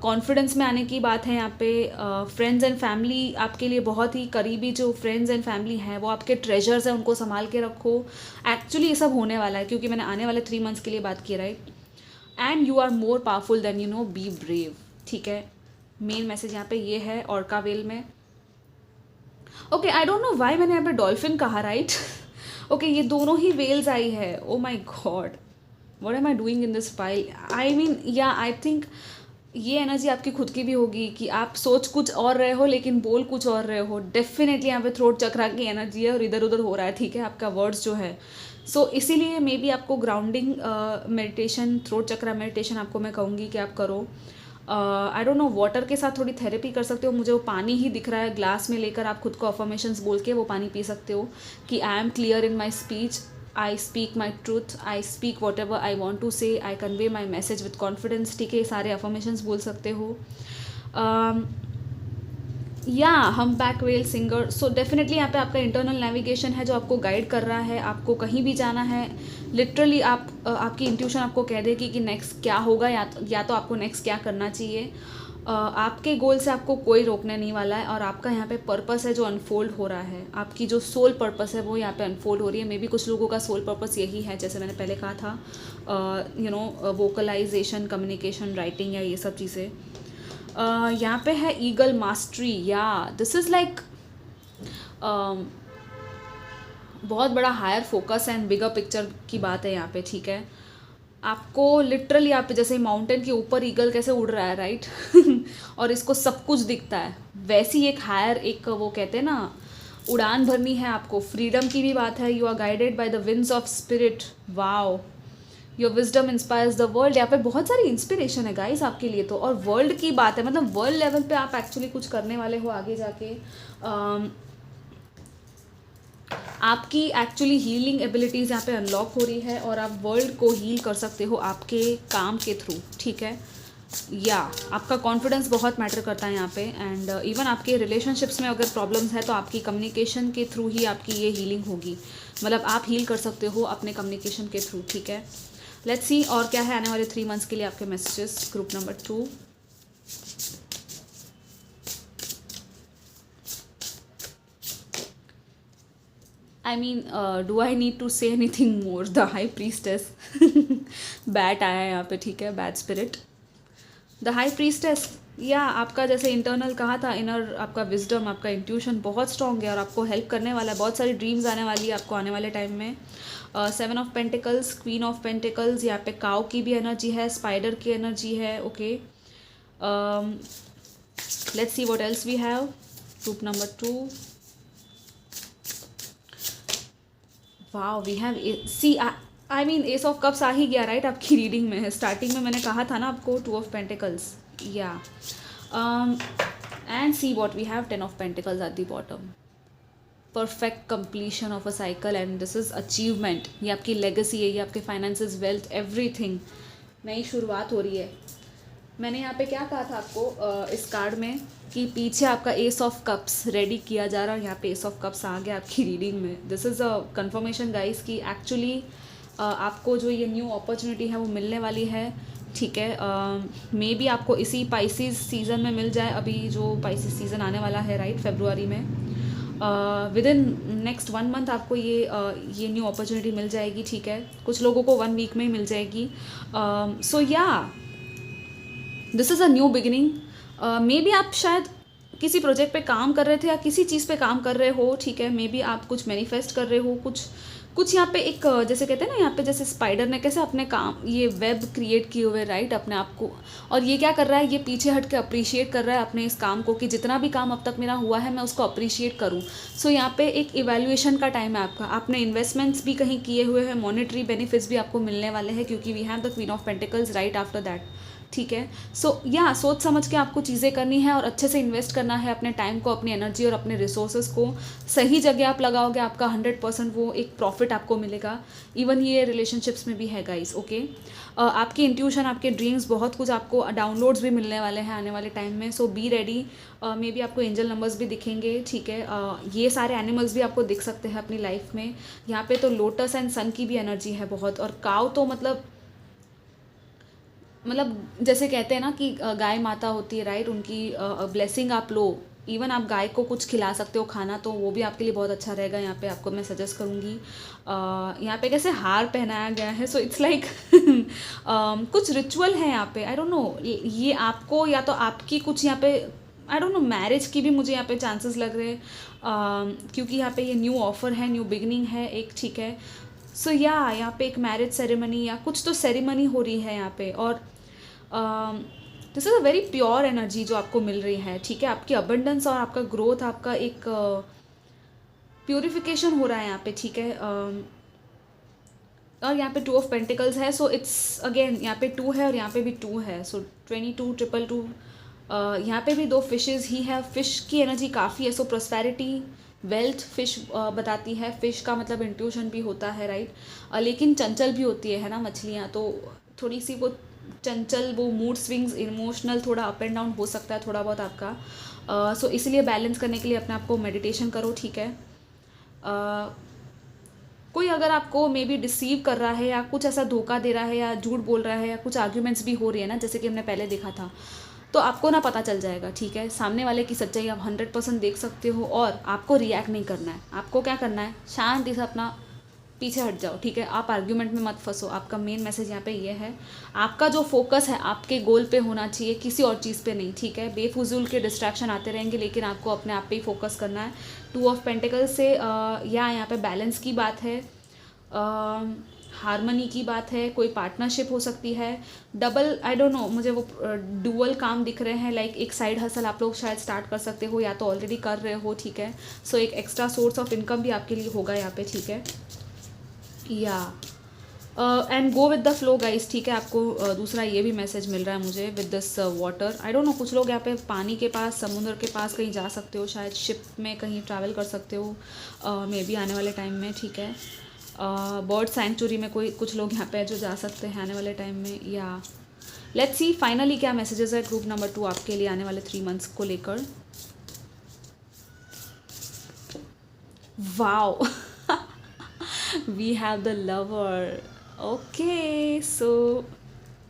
कॉन्फिडेंस में आने की बात है यहाँ पे। फ्रेंड्स एंड फैमिली आपके लिए बहुत ही करीबी जो फ्रेंड्स एंड फैमिली हैं वो आपके ट्रेजर्स हैं, उनको संभाल के रखो। एक्चुअली ये सब होने वाला है क्योंकि मैंने आने वाले 3 मंथ्स के लिए बात की, right. And you are more powerful than be brave, ठीक है। मेन मैसेज यहाँ पे ये है ऑर्का वेल में। Okay, I don't know why मैंने यहाँ पे डॉल्फिन कहा, राइट। ओके, ये दोनों ही वेल्स आई है। Oh my god, what am I doing in this file. I mean yeah I think ये एनर्जी आपकी खुद की भी होगी कि आप सोच कुछ और रहे हो लेकिन बोल कुछ और रहे हो। डेफिनेटली यहाँ पे थ्रोट चक्रा की एनर्जी है और इधर उधर हो रहा है, ठीक है, आपका वर्ड्स जो है। सो इसीलिए मे बी आपको ग्राउंडिंग मेडिटेशन, थ्रोट चक्रा मेडिटेशन आपको मैं कहूँगी कि आप करो। आई डोंट नो, वाटर के साथ थोड़ी थेरेपी कर सकते हो। मुझे वो पानी ही दिख रहा है ग्लास में लेकर, आप खुद को अफर्मेशंस बोल के वो पानी पी सकते हो कि I am clear in my speech, I speak my truth, I speak whatever I want to say, I convey my message with confidence, ठीक है। सारे अफर्मेशंस बोल सकते हो। Yeah humpback whale singer, so definitely यहाँ पे आपका internal navigation है जो आपको गाइड कर रहा है, आपको कहीं भी जाना है लिटरली आपकी इंट्यूशन आपको कह देगी कि नेक्स्ट क्या होगा, या तो आपको नेक्स्ट क्या करना चाहिए। आपके गोल से आपको कोई रोकने नहीं वाला है, और आपका यहाँ पे पर्पस है जो अनफोल्ड हो रहा है, आपकी जो सोल पर्पस है वो यहाँ पे अनफोल्ड हो रही है। मे बी कुछ लोगों का सोल पर्पस यही है, जैसे मैंने पहले कहा था, वोकलाइजेशन, कम्युनिकेशन, राइटिंग या ये सब चीज़ें। यहाँ पे है eagle mastery, yeah this is like बहुत बड़ा higher focus and bigger picture की बात है यहाँ पे, ठीक है। आपको लिटरली यहाँ पे जैसे माउंटेन के ऊपर ईगल कैसे उड़ रहा है, राइट और इसको सब कुछ दिखता है, वैसी एक हायर, एक वो कहते हैं ना, उड़ान भरनी है आपको। फ्रीडम की भी बात है, you are guided by the winds of spirit, wow, your wisdom inspires the world. यहाँ पे बहुत सारी इंस्पिरेशन है गाइस आपके लिए तो, और वर्ल्ड की बात है, मतलब वर्ल्ड लेवल पे आप एक्चुअली कुछ करने वाले हो आगे जाके। आपकी एक्चुअली हीलिंग एबिलिटीज़ यहाँ पे अनलॉक हो रही है, और आप वर्ल्ड को हील कर सकते हो आपके काम के थ्रू, ठीक है। या आपका कॉन्फिडेंस बहुत मैटर करता है यहाँ पे, एंड इवन आपके रिलेशनशिप्स में अगर प्रॉब्लम्स है तो आपकी कम्युनिकेशन के थ्रू ही आपकी ये हीलिंग होगी, मतलब आप हील कर सकते हो अपने कम्युनिकेशन के थ्रू, ठीक है। लेट्स सी और क्या है आने वाले 3 मंथ्स के लिए आपके messages, group number 2। I mean do I need to say anything more, the high priestess bat आया है यहाँ पे, ठीक है, bad spirit, the high priestess. या आपका जैसे इंटरनल कहा था, इनर आपका विजडम, आपका इंट्यूशन बहुत स्ट्रॉन्ग है और आपको हेल्प करने वाला है, बहुत सारी ड्रीम्स आने वाली है आपको आने वाले टाइम में। 7 of pentacles, queen of pentacles, यहाँ पे काउ की भी एनर्जी है, स्पाइडर की एनर्जी है, okay. Let's see what else we have, group number 2। Wow, we have see, I mean ace of cups आ ही गया, राइट आपकी रीडिंग में है। स्टार्टिंग में मैंने कहा था ना आपको 2 of pentacles, yeah and see what we have, 10 of pentacles at the bottom. Perfect completion of a cycle and this is achievement, ये आपकी लेगेसी है, ये आपके फाइनेंसेस, वेल्थ, एवरीथिंग, नई शुरुआत हो रही है। मैंने यहाँ पे क्या कहा था आपको इस कार्ड में, कि पीछे आपका एस ऑफ कप्स रेडी किया जा रहा है, और यहाँ पे एस ऑफ कप्स आ गया आपकी रीडिंग में। This is a conformation guys कि एक्चुअली आपको जो ये न्यू अपॉर्चुनिटी है वो मिलने वाली है, ठीक है। मे बी आपको इसी पाइसिस सीज़न में मिल जाए, अभी जो पाइसिस सीज़न आने वाला है, राइट, फरवरी में। विद इन नेक्स्ट 1 मंथ आपको ये न्यू अपॉर्चुनिटी मिल जाएगी, ठीक है। कुछ लोगों को 1 वीक में ही मिल जाएगी। सो या this is a new beginning. May be आप शायद किसी प्रोजेक्ट पे काम कर रहे थे या किसी चीज़ पे काम कर रहे हो, ठीक है। मे बी आप कुछ मैनिफेस्ट कर रहे हो, कुछ यहाँ पे एक जैसे कहते हैं ना, यहाँ पे जैसे स्पाइडर ने कैसे अपने काम ये वेब क्रिएट किए हुए, राइट, अपने आप को, और ये क्या कर रहा है, ये पीछे हट के अप्रिशिएट कर रहा है अपने इस काम को, कि जितना भी काम अब तक मेरा हुआ है मैं उसको अप्रिशिएट करूँ। सो यहाँ पे एक इवैल्यूएशन का टाइम है आपका, आपने इन्वेस्टमेंट्स भी कहीं किए हुए हैं, मॉनेटरी बेनिफिट्स भी आपको मिलने वाले हैं, क्योंकि we have the queen of pentacles right after that, ठीक है। सो या सोच समझ के आपको चीज़ें करनी है और अच्छे से इन्वेस्ट करना है अपने टाइम को, अपनी एनर्जी और अपने रिसोर्सेज को सही जगह आप लगाओगे, आपका 100% वो एक प्रॉफिट आपको मिलेगा। इवन ये रिलेशनशिप्स में भी है गाइस, ओके। आपकी इंट्यूशन, आपके ड्रीम्स, बहुत कुछ आपको डाउनलोड्स भी मिलने वाले हैं आने वाले टाइम में, सो बी रेडी। मे बी आपको एंजल नंबर्स भी दिखेंगे, ठीक है। ये सारे एनिमल्स भी आपको दिख सकते हैं अपनी लाइफ में। यहाँ पे तो लोटस एंड सन की भी एनर्जी है बहुत, और काव तो मतलब जैसे कहते हैं ना कि गाय माता होती है, राइट, उनकी ब्लेसिंग आप लो। इवन आप गाय को कुछ खिला सकते हो खाना, तो वो भी आपके लिए बहुत अच्छा रहेगा। यहाँ पे आपको मैं सजेस्ट करूँगी, यहाँ पे कैसे हार पहनाया गया है, सो इट्स लाइक कुछ रिचुअल है यहाँ पे, आई डोंट नो, ये आपको या तो आपकी कुछ यहाँ पे, आई डोंट नो, मैरिज की भी मुझे यहाँ पे चांसेस लग रहे हैं, क्योंकि यहाँ पे ये न्यू ऑफर है, न्यू बिगनिंग है एक, ठीक है। सो या यहाँ पे एक मैरिज सेरेमनी या कुछ तो सेरेमनी हो रही है यहाँ पे, और this is a very pure energy जो आपको मिल रही है, ठीक है। आपकी अबंडेंस और आपका ग्रोथ, आपका एक प्योरिफिकेशन हो रहा है यहाँ पे, ठीक है। और यहाँ पे 2 ऑफ पेंटिकल्स है, सो इट्स अगेन यहाँ पे 2 है और यहाँ पे भी 2 है, सो 22 222। यहाँ पे भी 2 फिशेज़ ही है, फिश की एनर्जी काफ़ी है, सो प्रॉस्पेरिटी, वेल्थ फिश बताती है। फिश का मतलब इंट्यूशन भी होता है, राइट, लेकिन चंचल भी होती है ना मछलियाँ, तो थोड़ी सी वो चंचल, वो मूड स्विंग्स, इमोशनल, थोड़ा अप एंड डाउन हो सकता है थोड़ा बहुत आपका। सो इसलिए बैलेंस करने के लिए अपने आप को मेडिटेशन करो, ठीक है। कोई अगर आपको मे बी डिसीव कर रहा है या कुछ ऐसा धोखा दे रहा है या झूठ बोल रहा है या कुछ आर्ग्यूमेंट्स भी हो रही है ना, जैसे कि हमने पहले देखा था, तो आपको ना पता चल जाएगा, ठीक है। सामने वाले की सच्चाई आप 100% देख सकते हो और आपको रिएक्ट नहीं करना है। आपको क्या करना है, शांति से अपना पीछे हट जाओ, ठीक है। आप आर्ग्यूमेंट में मत फंसो। आपका मेन मैसेज यहाँ पे ये है, आपका जो फोकस है आपके गोल पे होना चाहिए, किसी और चीज़ पे नहीं, ठीक है। बेफुजूल के डिस्ट्रैक्शन आते रहेंगे, लेकिन आपको अपने आप पे ही फोकस करना है। 2 ऑफ पेंटिकल्स से या यहाँ पे बैलेंस की बात है, हारमनी की बात है, कोई पार्टनरशिप हो सकती है, डबल, आई डोंट नो, मुझे वो डुअल काम दिख रहे हैं। लाइक एक साइड हसल आप लोग शायद स्टार्ट कर सकते हो या तो ऑलरेडी कर रहे हो, ठीक है। सो एक एक्स्ट्रा सोर्स ऑफ इनकम भी आपके लिए होगा यहाँ पे, ठीक है। या and go with the flow guys, ठीक है। आपको दूसरा ये भी मैसेज मिल रहा है मुझे with this water. I don't know, कुछ लोग यहाँ पे पानी के पास, समुद्र के पास कहीं जा सकते हो, शायद शिप में कहीं ट्रैवल कर सकते हो मे बी आने वाले टाइम में, ठीक है। बर्ड सैंक्चुरी में कुछ लोग यहाँ पे जो जा सकते हैं आने वाले टाइम में। या लेट्स सी फाइनली क्या मैसेजेस है ग्रुप नंबर 2 आपके लिए आने वाले 3 मंथ्स को लेकर। Wow we have the lover. Okay, so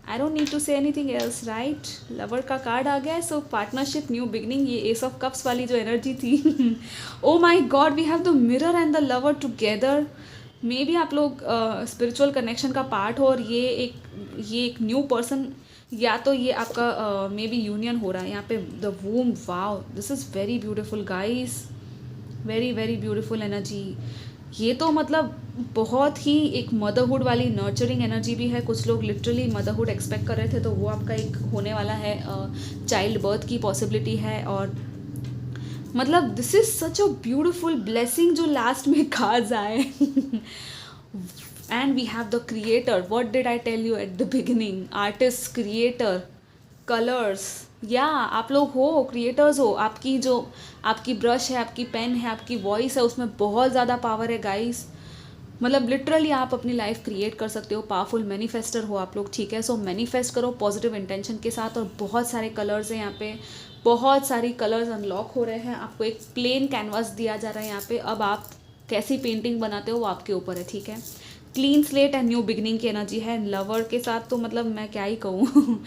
I don't need to say anything else, right? Lover का कार्ड आ गया है, so partnership, new beginning, ये एस ऑफ कप्स वाली जो एनर्जी थी। oh my god, we have the mirror and the lover together. May be आप लोग स्पिरिचुअल कनेक्शन का पार्ट हो और ये एक न्यू पर्सन, या तो ये आपका मे बी यूनियन हो रहा है यहाँ पे। The वूम, wow, this is very beautiful guys, very very beautiful energy. ये तो मतलब बहुत ही एक मदरहुड वाली नर्चरिंग एनर्जी भी है। कुछ लोग लिटरली मदरहुड एक्सपेक्ट कर रहे थे, तो वो आपका एक होने वाला है। चाइल्ड बर्थ की पॉसिबिलिटी है और मतलब this is such a beautiful blessing जो लास्ट में कार्ड्स आए। And we have the creator, what did I tell you at the beginning, artist, creator, colours. या आप लोग हो क्रिएटर्स हो। आपकी ब्रश है, आपकी पेन है, आपकी वॉइस है, उसमें बहुत ज़्यादा पावर है गाइस। मतलब लिटरली आप अपनी लाइफ क्रिएट कर सकते हो। पावरफुल मैनिफेस्टर हो आप लोग, ठीक है। सो मैनिफेस्ट करो पॉजिटिव इंटेंशन के साथ। और बहुत सारे कलर्स हैं यहाँ पे, बहुत सारी कलर्स अनलॉक हो रहे हैं। आपको एक प्लेन कैनवास दिया जा रहा है यहाँ पे। अब आप कैसी पेंटिंग बनाते हो वो आपके ऊपर है, ठीक है। Clean slate and new beginning की एनर्जी है लवर के साथ, तो मतलब मैं क्या ही कहूँ।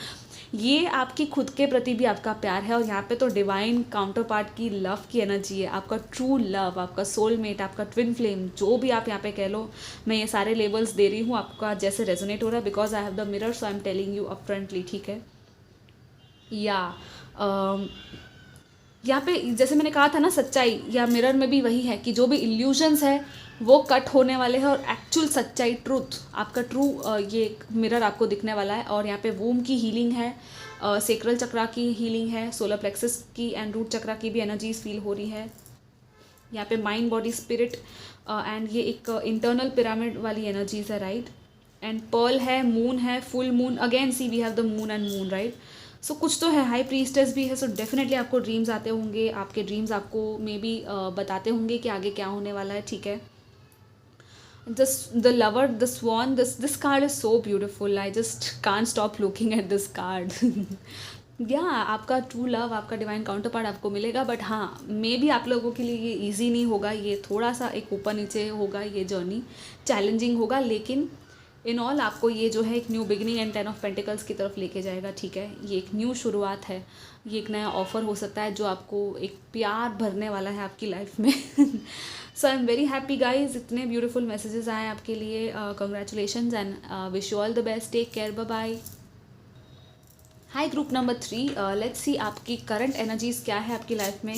ये आपकी खुद के प्रति भी आपका प्यार है और यहाँ पे तो डिवाइन काउंटर पार्ट की लव की एनर्जी है। आपका ट्रू लव, आपका सोलमेट, आपका ट्विन फ्लेम, जो भी आप यहाँ पे कह लो। मैं ये सारे लेबल्स दे रही हूँ, आपका जैसे रेजोनेट हो रहा है, because I have the mirror, so I am telling you upfrontly, ठीक है। या यहाँ पे जैसे मैंने कहा था ना, सच्चाई या मिरर में भी वही है कि जो भी इल्यूजन्स है वो कट होने वाले हैं और एक्चुअल सच्चाई, ट्रूथ, आपका ट्रू ये मिरर आपको दिखने वाला है। और यहाँ पे वूम की हीलिंग है, सेक्रल चक्रा की हीलिंग है, सोलर प्लेक्सस की एंड रूट चक्रा की भी एनर्जीज फील हो रही है। यहाँ पे माइंड, बॉडी, स्पिरिट एंड ये एक इंटरनल पिरामिड वाली एनर्जीज है, राइट। एंड पर्ल है, मून है, full moon, again see we have the moon and moon, right. So कुछ तो है, हाई प्रीस्टेस भी है। सो डेफिनेटली आपको ड्रीम्स आते होंगे, आपके ड्रीम्स आपको मे बी बताते होंगे कि आगे क्या होने वाला है, ठीक है। The lover, the swan, this card is so beautiful. I just can't stop looking at this card. आपका ट्रू लव, आपका डिवाइन काउंटर पार्ट आपको मिलेगा। बट हाँ, मे बी आप लोगों के लिए ये ईजी नहीं होगा, ये थोड़ा सा एक ऊपर नीचे होगा, ये जर्नी चैलेंजिंग होगा। लेकिन इन ऑल आपको ये जो है एक new beginning and 10 of pentacles की तरफ लेके जाएगा, ठीक है। ये एक न्यू शुरुआत है, ये एक नया ऑफर हो सकता है जो आपको एक प्यार भरने वाला है आपकी लाइफ में। So I am very happy guys, इतने ब्यूटीफुल मैसेजेस आए आपके लिए। Congratulations and wish you all the best, take care, bye bye. Hi group number 3, let's see आपकी करंट एनर्जीज क्या है आपकी लाइफ में,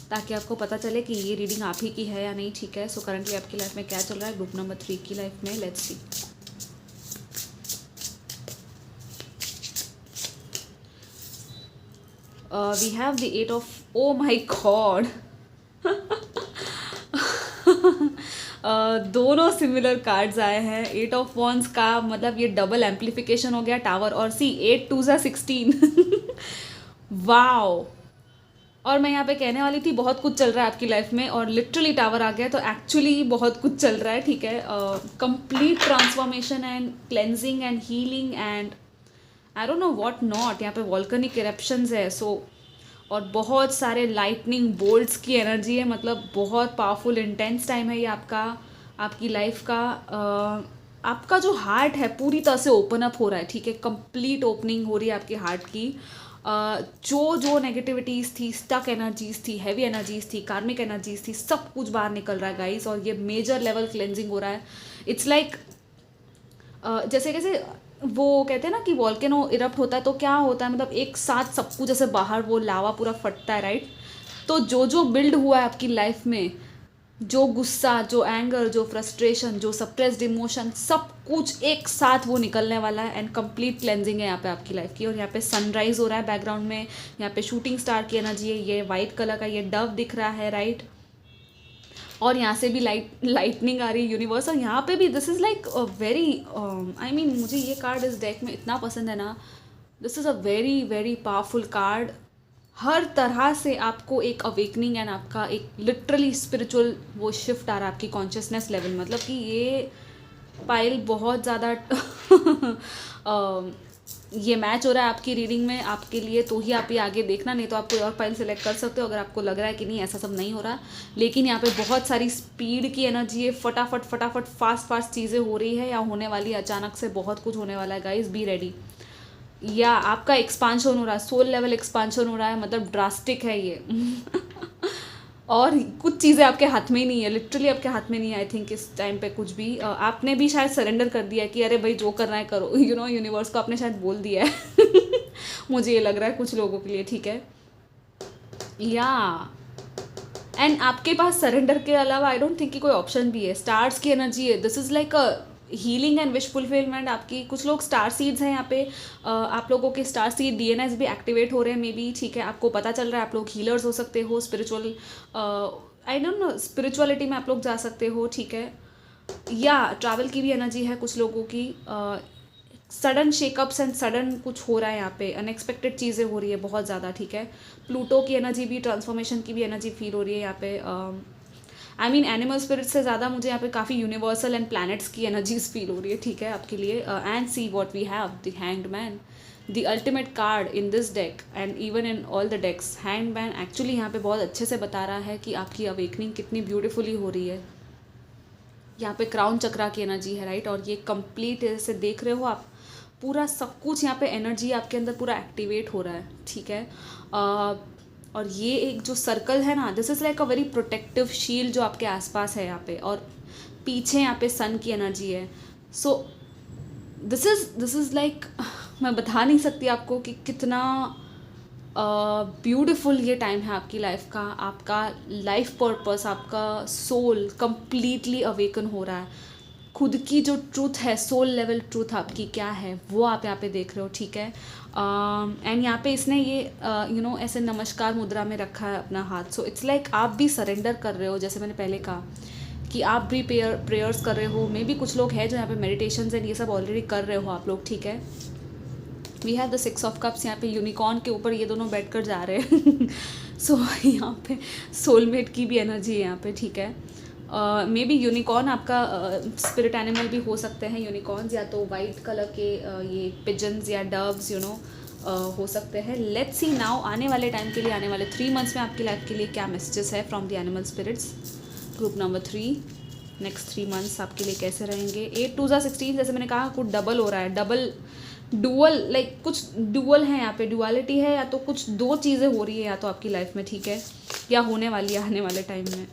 ताकि आपको पता चले कि ये रीडिंग आप ही की है या नहीं, ठीक है। सो करंटली आपकी लाइफ में क्या चल रहा है ग्रुप नंबर 3 की लाइफ में, let's see. We have the 8 of, oh my god, दोनों सिमिलर कार्ड्स आए हैं। 8 ऑफ वॉन्ड्स का मतलब ये डबल एम्पलीफिकेशन हो गया, टावर, और सी 8 2 16। वाओ। और मैं यहाँ पे कहने वाली थी बहुत कुछ चल रहा है आपकी लाइफ में, और लिटरली टावर आ गया, तो एक्चुअली बहुत कुछ चल रहा है, ठीक है। Complete transformation and cleansing and healing and I don't know what not. यहाँ पे वॉल्केनिक इरप्शंस है। सो और बहुत सारे लाइटनिंग बोल्ट्स की एनर्जी है, मतलब बहुत पावरफुल इंटेंस टाइम है ये आपका, आपकी लाइफ का। आपका जो हार्ट है पूरी तरह से ओपन अप हो रहा है, ठीक है, कंप्लीट ओपनिंग हो रही है आपके हार्ट की। जो जो नेगेटिविटीज़ थी, स्टक एनर्जीज थी, हैवी एनर्जीज थी, कार्मिक एनर्जीज थी, सब कुछ बाहर निकल रहा है गाइस, और ये मेजर लेवल क्लेंजिंग हो रहा है। इट्स लाइक जैसे कैसे वो कहते हैं ना कि वॉल्केनो इरप्ट होता है तो क्या होता है, मतलब एक साथ सब कुछ जैसे बाहर वो लावा पूरा फटता है, राइट। तो जो जो बिल्ड हुआ है आपकी लाइफ में, जो गुस्सा, जो एंगर, जो फ्रस्ट्रेशन, जो सप्रेस्ड इमोशन, सब कुछ एक साथ वो निकलने वाला है, एंड कंप्लीट क्लेंजिंग है यहाँ पे आपकी लाइफ की। और यहाँ पे सनराइज हो रहा है बैकग्राउंड में, यहाँ पे शूटिंग स्टार की एनर्जी है, ये वाइट कलर का ये डव दिख रहा है, राइट। और यहाँ से भी लाइटनिंग आ रही है यूनिवर्स, और यहाँ पे भी this is like very, I mean मुझे ये कार्ड इस डेक में इतना पसंद है ना, this is a very very powerful card. हर तरह से आपको एक अवेकनिंग एंड आपका एक लिटरली स्पिरिचुअल वो शिफ्ट आ रहा है आपकी कॉन्शियसनेस लेवल, मतलब कि ये पाइल बहुत ज़्यादा ये मैच हो रहा है आपकी रीडिंग में आपके लिए, तो ही आप ये आगे देखना, नहीं तो आप कोई और फाइल सेलेक्ट कर सकते हो अगर आपको लग रहा है कि नहीं ऐसा सब नहीं हो रहा। लेकिन यहाँ पे बहुत सारी स्पीड की एनर्जी है, फटाफट फटाफट फास्ट फास्ट चीज़ें हो रही है या होने वाली है, अचानक से बहुत कुछ होने वाला है गाइज, बी रेडी। या आपका एक्सपांशन हो रहा है, सोल लेवल एक्सपांशन हो रहा है, मतलब ड्रास्टिक है ये और कुछ चीज़ें आपके हाथ में ही नहीं है, लिटरली आपके हाथ में नहीं है। आई थिंक इस टाइम पे कुछ भी आपने भी शायद सरेंडर कर दिया है कि अरे भाई जो करना है करो, यू नो, यूनिवर्स को आपने शायद बोल दिया है मुझे ये लग रहा है कुछ लोगों के लिए, ठीक है। या एंड आपके पास सरेंडर के अलावा आई डोंट थिंक कि कोई ऑप्शन भी है। स्टार्स की एनर्जी है, this is like a healing and wish fulfilment आपकी। कुछ लोग स्टार सीड्स हैं यहाँ पे, आप लोगों के स्टार सीड डीएनएस भी एक्टिवेट हो रहे हैं मे बी, ठीक है, आपको पता चल रहा है, आप लोग हीलर्स हो सकते हो, spiritual I don't no spirituality में आप लोग जा सकते हो, ठीक है। या ट्रैवल की भी एनर्जी है कुछ लोगों की, सडन शेकअप्स एंड सडन कुछ हो रहा है यहाँ पे, अनएक्सपेक्टेड चीज़ें हो रही है बहुत ज़्यादा, ठीक है। प्लूटो की एनर्जी भी, ट्रांसफॉर्मेशन की भी एनर्जी फील हो रही है यहाँ पे। आई मीन एनिमल स्पिरिट से ज़्यादा मुझे यहाँ पे काफ़ी यूनिवर्सल एंड प्लैनेट्स की एनर्जीज फील हो रही है, ठीक है, आपके लिए। And see what we have the hanged man, the ultimate card in this deck and even in all the decks. Hanged man actually यहाँ पे बहुत अच्छे से बता रहा है कि आपकी अवेकनिंग कितनी ब्यूटीफुली हो रही है। यहाँ पे क्राउन चक्रा की एनर्जी है, राइट, और ये कंप्लीट जैसे देख रहे हो आप, पूरा सब कुछ यहाँ पे एनर्जी आपके अंदर पूरा एक्टिवेट हो रहा है, ठीक है। और ये एक जो सर्कल है ना, this is like a very protective shield जो आपके आसपास है यहाँ पे, और पीछे यहाँ पे सन की एनर्जी है। सो दिस इज़ लाइक मैं बता नहीं सकती आपको कि कितना ब्यूटीफुल ये टाइम है आपकी लाइफ का। आपका लाइफ पर्पस, आपका सोल कंप्लीटली अवेकन हो रहा है। खुद की जो ट्रूथ है, सोल लेवल ट्रूथ आपकी क्या है, वो आप यहाँ पे देख रहे हो, ठीक है। एंड यहाँ पे इसने ये यू नो ऐसे नमस्कार मुद्रा में रखा है अपना हाथ। सो इट्स लाइक आप भी सरेंडर कर रहे हो, जैसे मैंने पहले कहा कि आप भी प्रेयर्स कर रहे हो। मे बी कुछ लोग हैं जो यहाँ पे मेडिटेशंस एंड ये सब ऑलरेडी कर रहे हो आप लोग, ठीक है। We have the 6 of cups, यहाँ पे यूनिकॉर्न के ऊपर ये दोनों बैठ कर जा रहे हैं सो यहाँ पे सोलमेट की भी एनर्जी है यहाँ पे, ठीक है। मे बी यूनिकॉर्न आपका स्पिरिट एनिमल भी हो सकते हैं, यूनिकॉर्न्स या तो वाइट कलर के ये पिजन्स या डव्स, यू नो, हो सकते हैं। लेट्स सी नाउ आने वाले टाइम के लिए, आने वाले 3 मंथ्स में आपकी लाइफ के लिए क्या मैसेजेस है from the animal spirits. Group number 3, next 3 months आपके लिए कैसे रहेंगे। 8 2 16, जैसे मैंने कहा कुछ डबल हो रहा है, डबल डुअल, लाइक कुछ डुअल है यहाँ पे, डुअलिटी है, या तो कुछ दो चीज़ें हो रही है या तो आपकी लाइफ में, ठीक है, या होने वाली है आने वाले टाइम में।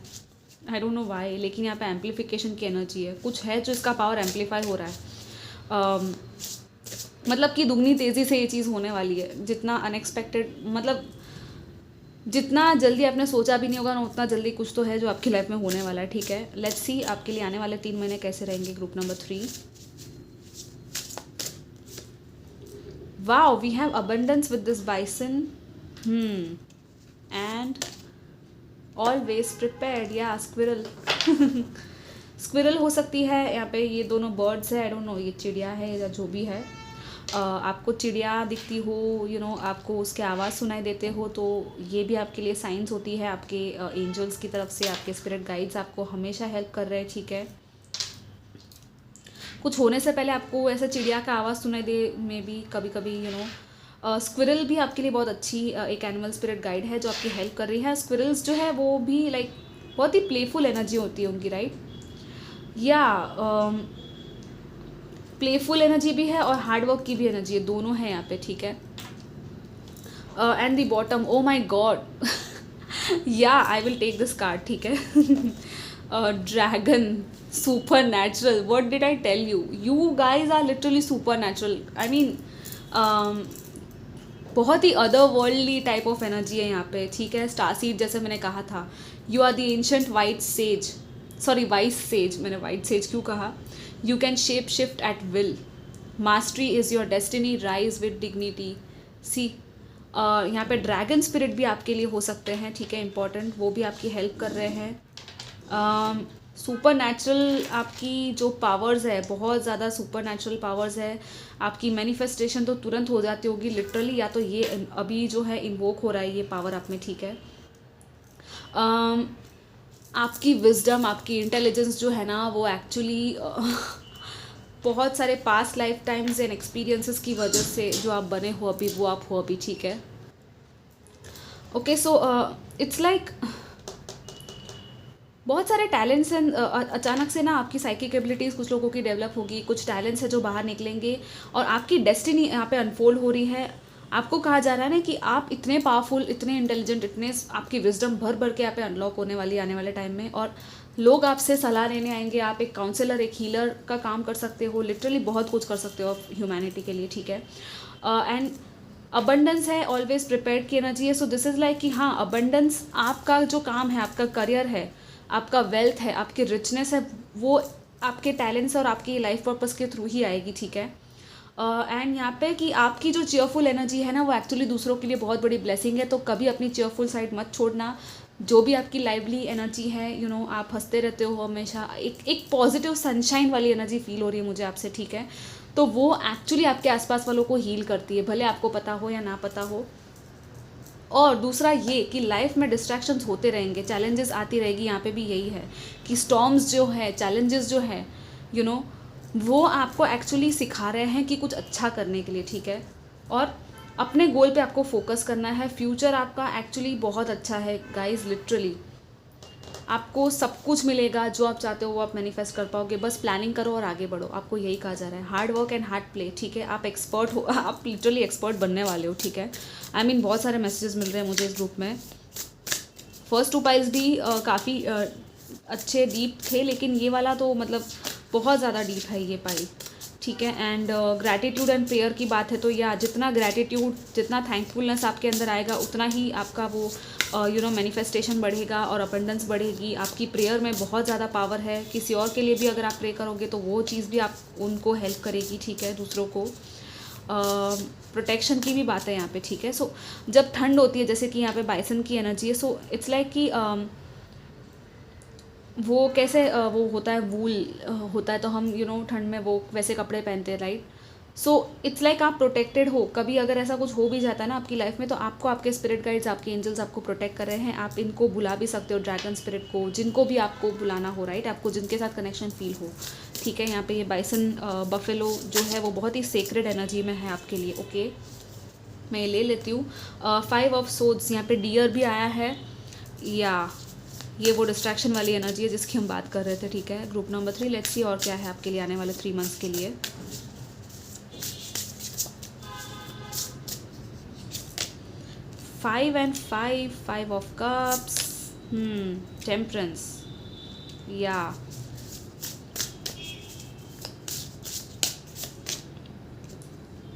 आई डोंट नो वाई, लेकिन यहाँ पे एम्पलीफिकेशन की एनर्जी है, कुछ है जो इसका पावर एम्पलीफाई हो रहा है। मतलब कि दुगनी तेज़ी से ये चीज़ होने वाली है, जितना अनएक्सपेक्टेड, मतलब जितना जल्दी आपने सोचा भी नहीं होगा ना, उतना जल्दी कुछ तो है जो आपकी लाइफ में होने वाला है, ठीक है। लेट्स सी आपके लिए आने वाले 3 महीने कैसे रहेंगे। Group number 3, wow, we have abundance with this bison, and always prepared, yeah, squirrel squirrel हो सकती है यहाँ पे, ये दोनों बर्ड्स है, आई डोंट नो ये चिड़िया है या जो भी है। आपको चिड़िया दिखती हो, यू नो, आपको उसके आवाज़ सुनाई देते हो, तो ये भी आपके लिए साइंस होती है आपके एंजल्स की तरफ से, आपके स्पिरिट गाइड्स आपको हमेशा हेल्प कर रहे हैं, ठीक है। कुछ होने से पहले आपको ऐसा चिड़िया का आवाज़ सुनाई दे, मे बी कभी कभी, यू नो, स्क्विरल भी आपके लिए बहुत अच्छी एक एनिमल स्पिरिट गाइड है जो आपकी हेल्प कर रही है। स्क्विरल्स जो है वो भी लाइक बहुत ही प्लेफुल एनर्जी होती है उनकी, राइट? या प्लेफुल एनर्जी भी है और हार्डवर्क की भी एनर्जी है, दोनों है यहाँ पे, ठीक है। And the bottom, oh my god, yeah I will take this card, ठीक है। Dragon, supernatural, what did I tell you, you guys are literally supernatural. I mean बहुत ही other worldly type of energy है यहाँ पे, ठीक है। स्टारसीड, जैसे मैंने कहा था, you are the ancient white sage, sorry wise sage, मैंने वाइट सेज क्यों कहा। You can shape shift at will, mastery is your destiny, rise with dignity. See यहाँ पे ड्रैगन स्पिरिट भी आपके लिए हो सकते हैं, ठीक है, इंपॉर्टेंट, वो भी आपकी हेल्प कर रहे हैं। सुपर नेचुरल आपकी जो पावर्स है, बहुत ज़्यादा सुपर नेचुरल पावर्स है आपकी। मैनिफेस्टेशन तो तुरंत हो जाती होगी लिटरली, या तो ये अभी जो है इन्वोक हो रहा है ये पावर आप में, ठीक है। आपकी विजडम, आपकी इंटेलिजेंस जो है ना वो एक्चुअली बहुत सारे past life times and experiences की वजह से जो आप बने हो अभी, वो आप हो अभी, ठीक है। ओके, सो इट्स लाइक बहुत सारे टैलेंट्स एंड अचानक से ना आपकी साइकिक एबिलिटीज़ कुछ लोगों की डेवलप होगी, कुछ टैलेंट्स है जो बाहर निकलेंगे और आपकी डेस्टिनी यहाँ पे अनफोल्ड हो रही है। आपको कहा जा रहा है ना कि आप इतने पावरफुल, इतने इंटेलिजेंट, इतने आपकी विजडम भर भर के यहाँ पे अनलॉक होने वाली आने वाले टाइम में, और लोग आपसे सलाह लेने आएंगे। आप एक काउंसलर, एक हीलर का काम कर सकते हो, लिटरली बहुत कुछ कर सकते हो आप ह्यूमैनिटी के लिए, ठीक है। एंड अबंडेंस है, ऑलवेज प्रिपेयर्ड की एनर्जी है। सो दिस इज़ लाइक कि हाँ, अबंडेंस आपका जो काम है, आपका करियर है, आपका वेल्थ है, आपकी रिचनेस है, वो आपके टैलेंट्स और आपकी लाइफ पर्पस के थ्रू ही आएगी, ठीक है। एंड यहाँ पे कि आपकी जो चेयरफुल एनर्जी है ना वो एक्चुअली दूसरों के लिए बहुत बड़ी ब्लेसिंग है, तो कभी अपनी चेयरफुल साइड मत छोड़ना। जो भी आपकी लाइवली एनर्जी है, यू नो, आप हंसते रहते हो हमेशा, एक पॉजिटिव सनशाइन वाली एनर्जी फील हो रही है मुझे आपसे, ठीक है। तो वो एक्चुअली आपके आसपास वालों को हील करती है, भले आपको पता हो या ना पता हो। और दूसरा ये कि लाइफ में डिस्ट्रैक्शंस होते रहेंगे, चैलेंजेस आती रहेगी, यहाँ पे भी यही है कि स्टॉर्म्स जो है, चैलेंजेस जो है, यू नो, वो आपको एक्चुअली सिखा रहे हैं कि कुछ अच्छा करने के लिए, ठीक है। और अपने गोल पे आपको फोकस करना है। फ्यूचर आपका एक्चुअली बहुत अच्छा है गाइज, लिटरली आपको सब कुछ मिलेगा, जो आप चाहते हो वो आप मैनिफेस्ट कर पाओगे। बस प्लानिंग करो और आगे बढ़ो, आपको यही कहा जा रहा है। Hard work and hard play, ठीक है। आप एक्सपर्ट हो, आप लिटरली एक्सपर्ट बनने वाले हो, ठीक है। आई मीन बहुत सारे मैसेजेस मिल रहे हैं मुझे इस ग्रुप में। फर्स्ट टू पाइल्स भी काफ़ी अच्छे डीप थे, लेकिन ये वाला तो मतलब बहुत ज़्यादा डीप है ये पाइल, ठीक है। एंड ग्रैटिट्यूड एंड प्रेयर की बात है तो या जितना ग्रैटिट्यूड, जितना थैंकफुलनेस आपके अंदर आएगा, उतना ही आपका वो यू नो मैनिफेस्टेशन बढ़ेगा और अबंडेंस बढ़ेगी। आपकी प्रेयर में बहुत ज़्यादा पावर है। किसी और के लिए भी अगर आप प्रे करोगे तो वो चीज़ भी आप उनको हेल्प करेगी, ठीक है, दूसरों को। प्रोटेक्शन की भी बात है यहाँ पे, ठीक है। सो जब ठंड होती है, जैसे कि यहाँ पे बाइसन की एनर्जी है, सो इट्स लाइक कि वो कैसे वो होता है, वूल होता है, तो हम यू नो ठंड में वो वैसे कपड़े पहनते हैं, राइट। सो इट्स लाइक आप प्रोटेक्टेड हो। कभी अगर ऐसा कुछ हो भी जाता है ना आपकी लाइफ में, तो आपको आपके स्पिरिट गाइड्स, आपके एंजल्स आपको प्रोटेक्ट कर रहे हैं। आप इनको बुला भी सकते हो, ड्रैगन स्पिरिट को, जिनको भी आपको बुलाना हो, राइट, आपको जिनके साथ कनेक्शन फील हो, ठीक है। यहाँ पे ये बाइसन बफेलो जो है वो बहुत ही सेक्रेड एनर्जी में है आपके लिए, ओके। मैं ये ले लेती हूँ। 5 ऑफ सोड्स, यहाँ पे डियर भी आया है, या ये वो डिस्ट्रैक्शन वाली एनर्जी है जिसकी हम बात कर रहे थे, ठीक है। ग्रुप नंबर 3, लेट्स सी और क्या है आपके लिए आने वाले 3 मंथ्स के लिए। 5 and 5, 5 of cups, temperance, yeah,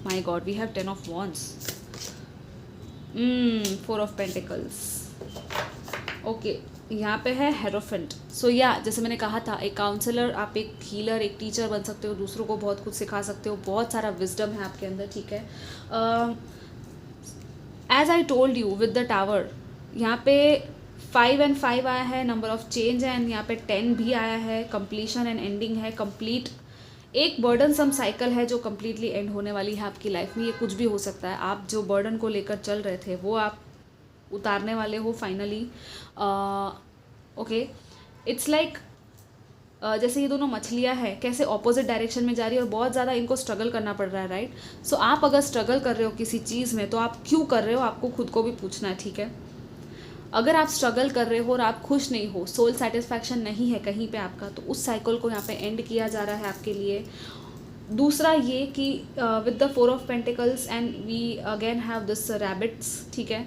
my god, we have 10 of wands, 4 of pentacles, okay. यहाँ पे है हेरोफेंट। सो या जैसे मैंने कहा था, एक काउंसलर, आप एक हीलर, एक टीचर बन सकते हो, दूसरों को बहुत कुछ सिखा सकते हो, बहुत सारा विजडम है आपके अंदर, ठीक है। As I told you with the tower, यहाँ पे 5 and 5 आया है, नंबर ऑफ चेंज है, एंड यहाँ पे 10 भी आया है, कंप्लीशन एंड एंडिंग है, कंप्लीट एक बर्डन सम साइकिल है जो कम्प्लीटली एंड होने वाली है आपकी लाइफ में। ये कुछ भी हो सकता है, आप जो बर्डन को लेकर चल रहे थे वो आप उतारने वाले हो फाइनली, ओके। इट्स लाइक जैसे ये दोनों मछलियाँ हैं, कैसे ऑपोजिट डायरेक्शन में जा रही है और बहुत ज़्यादा इनको स्ट्रगल करना पड़ रहा है, राइट। सो आप अगर स्ट्रगल कर रहे हो किसी चीज़ में तो आप क्यों कर रहे हो, आपको खुद को भी पूछना है, ठीक है। अगर आप स्ट्रगल कर रहे हो और आप खुश नहीं हो, सोल सेटिस्फैक्शन नहीं है कहीं पे आपका, तो उस साइकिल को यहाँ पे एंड किया जा रहा है आपके लिए। दूसरा ये कि with the 4 of pentacles and we again have this rabbits, ठीक है।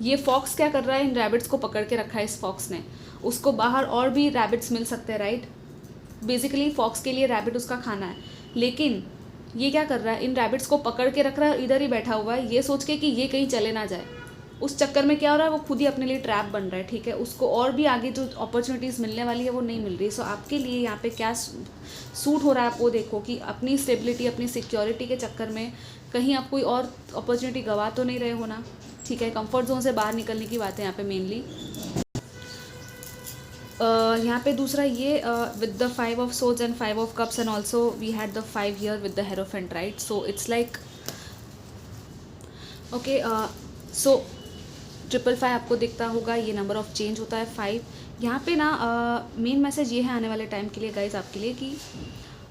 ये फॉक्स क्या कर रहा है, इन रैबिट्स को पकड़ के रखा है इस फॉक्स ने, उसको बाहर और भी रैबिट्स मिल सकते हैं, राइट। बेसिकली फॉक्स के लिए रैबिट उसका खाना है, लेकिन ये क्या कर रहा है, इन रैबिट्स को पकड़ के रख रहा है, इधर ही बैठा हुआ है ये सोच के कि ये कहीं चले ना जाए। उस चक्कर में क्या हो रहा है, वो खुद ही अपने लिए ट्रैप बन रहा है, ठीक है। उसको और भी आगे जो अपॉर्चुनिटीज़ मिलने वाली है वो नहीं मिल रही। सो आपके लिए यहाँ पे क्या सूट हो रहा है, आप वो देखो कि अपनी स्टेबिलिटी, अपनी सिक्योरिटी के चक्कर में कहीं आप कोई और अपॉर्चुनिटी गवा तो नहीं रहे हो ना, ठीक है। कंफर्ट जोन से बाहर निकलने की बात है यहाँ पे मेनली। यहाँ पे दूसरा ये with the 5 of swords and 5 of cups and also we had the 5 here with the hierophant, right. So it's like okay, so 555 आपको दिखता होगा, ये नंबर ऑफ चेंज होता है 5। यहाँ पे ना मेन मैसेज ये है आने वाले टाइम के लिए गाइज आपके लिए कि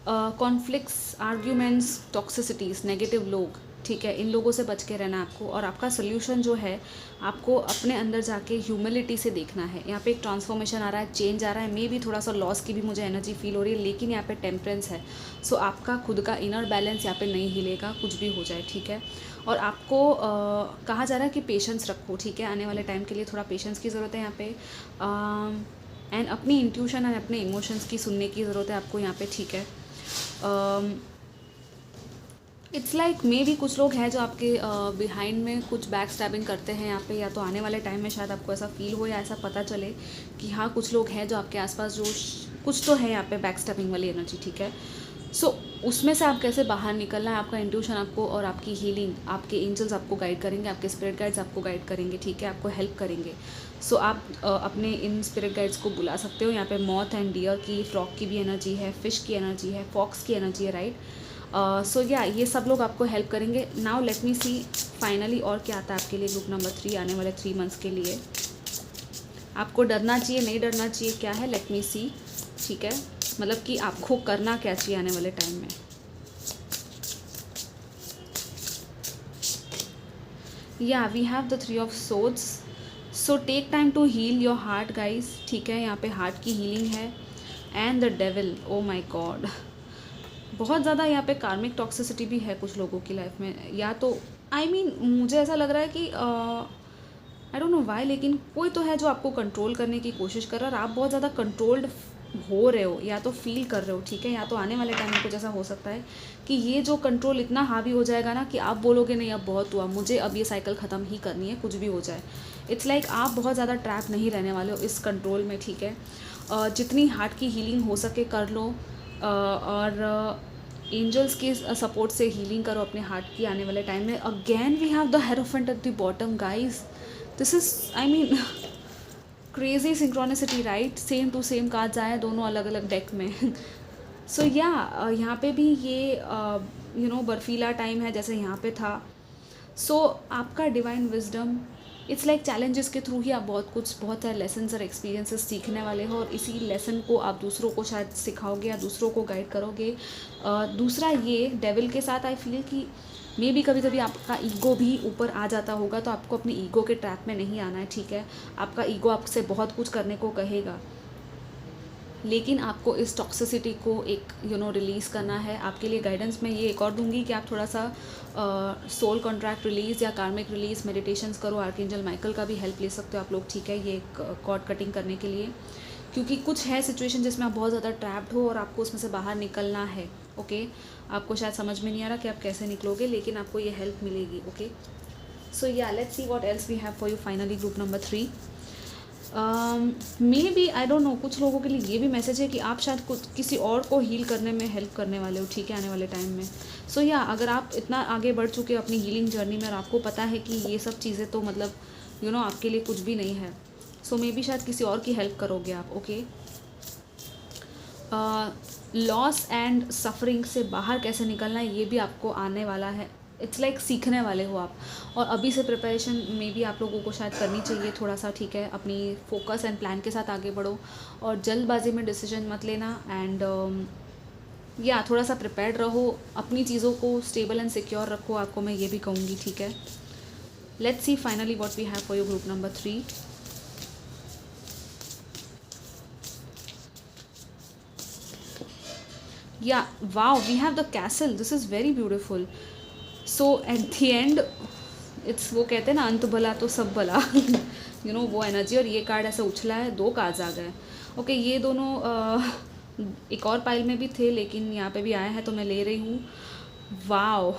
कॉन्फ्लिक्ट्स, आर्ग्यूमेंट्स, टॉक्सिसिटीज़, नेगेटिव लोग, ठीक है, इन लोगों से बच के रहना आपको। और आपका सोल्यूशन जो है आपको अपने अंदर जाके ह्यूमिलिटी से देखना है। यहाँ पे एक ट्रांसफॉर्मेशन आ रहा है, चेंज आ रहा है, मे भी थोड़ा सा लॉस की भी मुझे एनर्जी फील हो रही है, लेकिन यहाँ पे टेम्परेंस है। सो आपका खुद का इनर बैलेंस यहाँ पे नहीं हिलेगा, कुछ भी हो जाए, ठीक है। और आपको कहा जा रहा है कि पेशेंस रखो, ठीक है। आने वाले टाइम के लिए थोड़ा पेशेंस की ज़रूरत है यहाँ पे, एंड अपनी इंट्यूशन एंड अपने इमोशंस की सुनने की ज़रूरत है आपको यहाँ पे, ठीक है। इट्स लाइक मे भी कुछ लोग हैं जो आपके बिहाइंड में कुछ बैक स्टैबिंग करते हैं यहाँ पे, या तो आने वाले टाइम में शायद आपको ऐसा फील हो या ऐसा पता चले कि हाँ कुछ लोग हैं जो आपके आसपास जो कुछ तो है यहाँ पे बैक स्टैबिंग वाली एनर्जी, ठीक है। सो उसमें से आप कैसे बाहर निकलना है, आपका इंट्यूशन आपको और आपकी हीलिंग, आपके एंजल्स आपको गाइड करेंगे, आपके स्पिरिट गाइड्स आपको गाइड करेंगे, ठीक है, आपको हेल्प करेंगे। सो आप अपने इन स्पिरिट गाइड्स को बुला सकते हो। यहाँ पे मॉथ एंड डियर की, फ्रॉक की भी एनर्जी है, फिश की एनर्जी है, फॉक्स की एनर्जी है, राइट। सो या ये सब लोग आपको हेल्प करेंगे। नाउ लेट मी सी फाइनली और क्या आता है आपके लिए ग्रुप नंबर 3 आने वाले 3 मंथ्स के लिए। आपको डरना चाहिए, नहीं डरना चाहिए, क्या है, लेट मी सी, ठीक है। मतलब कि आपको करना क्या चाहिए आने वाले टाइम में। Yeah we have the 3 of swords. So take time to heal your heart guys, ठीक है। यहाँ पे हार्ट की हीलिंग है। And the devil, oh my God, बहुत ज़्यादा यहाँ पे कार्मिक टॉक्सिसिटी भी है कुछ लोगों की लाइफ में, या तो मुझे ऐसा लग रहा है कि आई डोंट नो वाई, लेकिन कोई तो है जो आपको कंट्रोल करने की कोशिश कर रहा है और आप बहुत ज़्यादा कंट्रोल्ड हो रहे हो या तो फील कर रहे हो, ठीक है। या तो आने वाले टाइम में कुछ ऐसा हो सकता है कि ये जो कंट्रोल इतना हावी हो जाएगा ना कि आप बोलोगे नहीं अब बहुत हुआ, मुझे अब ये साइकिल ख़त्म ही करनी है, कुछ भी हो जाए। इट्स लाइक आप बहुत ज़्यादा ट्रैप नहीं रहने वाले हो इस कंट्रोल में, ठीक है। जितनी हार्ट की हीलिंग हो सके कर लो, और एंजल्स के सपोर्ट से हीलिंग करो अपने हार्ट की आने वाले टाइम में। Again we have the hierophant at the bottom guys, this is crazy synchronicity, right. Same to same cards आए दोनों अलग अलग डेक में। सो यहाँ पे भी ये बर्फीला टाइम है जैसे यहाँ पे था। सो आपका divine wisdom, it's like challenges के थ्रू ही आप बहुत सारे लेसन्स और एक्सपीरियंसेस सीखने वाले हो, और इसी लेसन को आप दूसरों को शायद सिखाओगे या दूसरों को गाइड करोगे। दूसरा ये डेविल के साथ आई फील कि मे भी कभी कभी आपका ईगो भी ऊपर आ जाता होगा, तो आपको अपनी ईगो के ट्रैप में नहीं आना है, ठीक है। आपका ईगो आपसे बहुत कुछ करने को कहेगा, लेकिन आपको इस टॉक्सिसिटी को एक रिलीज़ करना है। आपके लिए गाइडेंस मैं ये एक और दूंगी कि आप थोड़ा सा सोल कॉन्ट्रैक्ट रिलीज़ या कार्मिक रिलीज़ मेडिटेशंस करो। आर्कएंजल माइकल का भी हेल्प ले सकते हो आप लोग, ठीक है, ये कॉर्ड कटिंग करने के लिए, क्योंकि कुछ है सिचुएशन जिसमें आप बहुत ज़्यादा ट्रैप्ड हो और आपको उसमें से बाहर निकलना है, ओके। आपको शायद समझ में नहीं आ रहा कि आप कैसे निकलोगे, लेकिन आपको ये हेल्प मिलेगी, okay. So yeah let's see what else we have for you finally group number 3। Maybe I don't know, कुछ लोगों के लिए ये भी मैसेज है कि आप शायद कुछ किसी और को हील करने में हेल्प करने वाले हो, ठीक है, आने वाले टाइम में। सो या अगर आप इतना आगे बढ़ चुके हो अपनी हीलिंग जर्नी में और आपको पता है कि ये सब चीज़ें तो मतलब आपके लिए कुछ भी नहीं है, सो मे बी शायद किसी और की हेल्प करोगे आप, ओके। लॉस एंड सफरिंग से बाहर कैसे निकलना है ये भी आपको आने वाला है इट्स लाइक सीखने वाले हो आप, और अभी से प्रिपरेशन में भी आप लोगों को शायद करनी चाहिए थोड़ा सा, ठीक है। अपनी फोकस एंड प्लान के साथ आगे बढ़ो और जल्दबाजी में डिसीजन मत लेना, एंड या थोड़ा सा प्रिपेयर्ड रहो, अपनी चीज़ों को स्टेबल एंड सिक्योर रखो, आपको मैं ये भी कहूँगी, ठीक है। Let's see finally what we have for your group number 3. Yeah, wow, we have the castle. This is very beautiful. So at the end, it's वो कहते हैं ना, अंत भला तो सब भला. वो एनर्जी, और ये कार्ड ऐसा उछला है, 2 कार्ड्स आ गए. ओके, ये दोनों एक और पाइल में भी थे, लेकिन यहाँ पे भी आया है तो मैं ले रही हूँ. वाओ.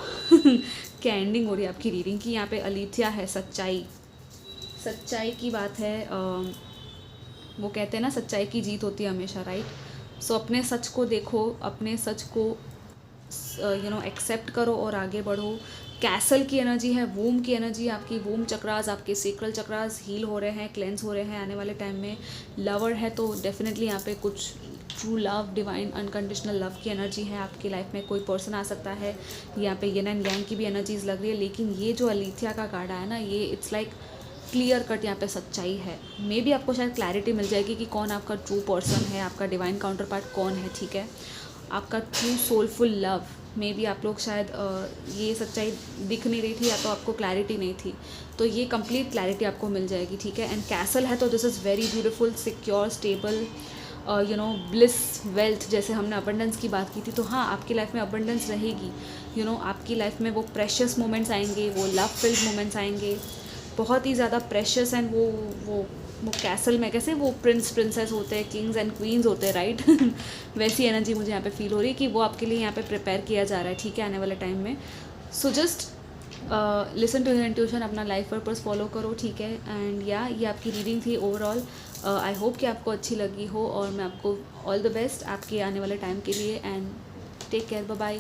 क्या एंडिंग हो रही है आपकी रीडिंग की. यहाँ पे अलीथिया है, सच्चाई की बात है. वो कहते हैं ना, सच्चाई की जीत होती है हमेशा, राइट. सो अपने सच को देखो, अपने सच को एक्सेप्ट करो और आगे बढ़ो. कैसल की एनर्जी है, वूम की एनर्जी, आपकी वूम चक्रास, आपके सेक्रल चक्रास हील हो रहे हैं, क्लेंस हो रहे हैं आने वाले टाइम में. लवर है तो डेफिनेटली यहाँ पे कुछ true love, divine unconditional love की एनर्जी है आपकी लाइफ में. कोई पर्सन आ सकता है. यहाँ पे यिन एंड यांग की भी एनर्जीज लग रही है, लेकिन ये जो अलीथिया का कार्ड आया ना, ये इट्स लाइक क्लियर कट यहाँ पे सच्चाई है. मे भी आपको शायद क्लैरिटी मिल जाएगी कि कौन आपका ट्रू पर्सन है, आपका डिवाइन काउंटर पार्ट कौन है, ठीक है. आपका true soulful love. May be आप लोग शायद ये सच्चाई दिख नहीं रही थी, या तो आपको क्लैरिटी नहीं थी, तो ये कंप्लीट क्लैरिटी आपको मिल जाएगी, ठीक है. एंड कैसल है तो this is very beautiful, secure, stable, bliss, wealth. जैसे हमने अबंडेंस की बात की थी, तो हाँ, आपकी लाइफ में अबंडेंस रहेगी. आपकी लाइफ में वो प्रेशियस मोमेंट्स आएंगे, वो लव फिल्ड मोमेंट्स आएंगे, बहुत ही ज़्यादा प्रेशियस. एंड वो कैसल में कैसे वो प्रिंसेस होते हैं, किंग्स एंड क्वींस होते हैं, राइट. वैसी एनर्जी मुझे यहाँ पे फील हो रही है कि वो आपके लिए यहाँ पे प्रिपेयर किया जा रहा है, ठीक है, आने वाले टाइम में. So just listen to your intuition, अपना लाइफ पर्पस फॉलो करो, ठीक है. एंड ये आपकी रीडिंग थी ओवरऑल. आई होप कि आपको अच्छी लगी हो, और मैं आपको ऑल द बेस्ट आपके आने वाले टाइम के लिए. And take care, bye bye.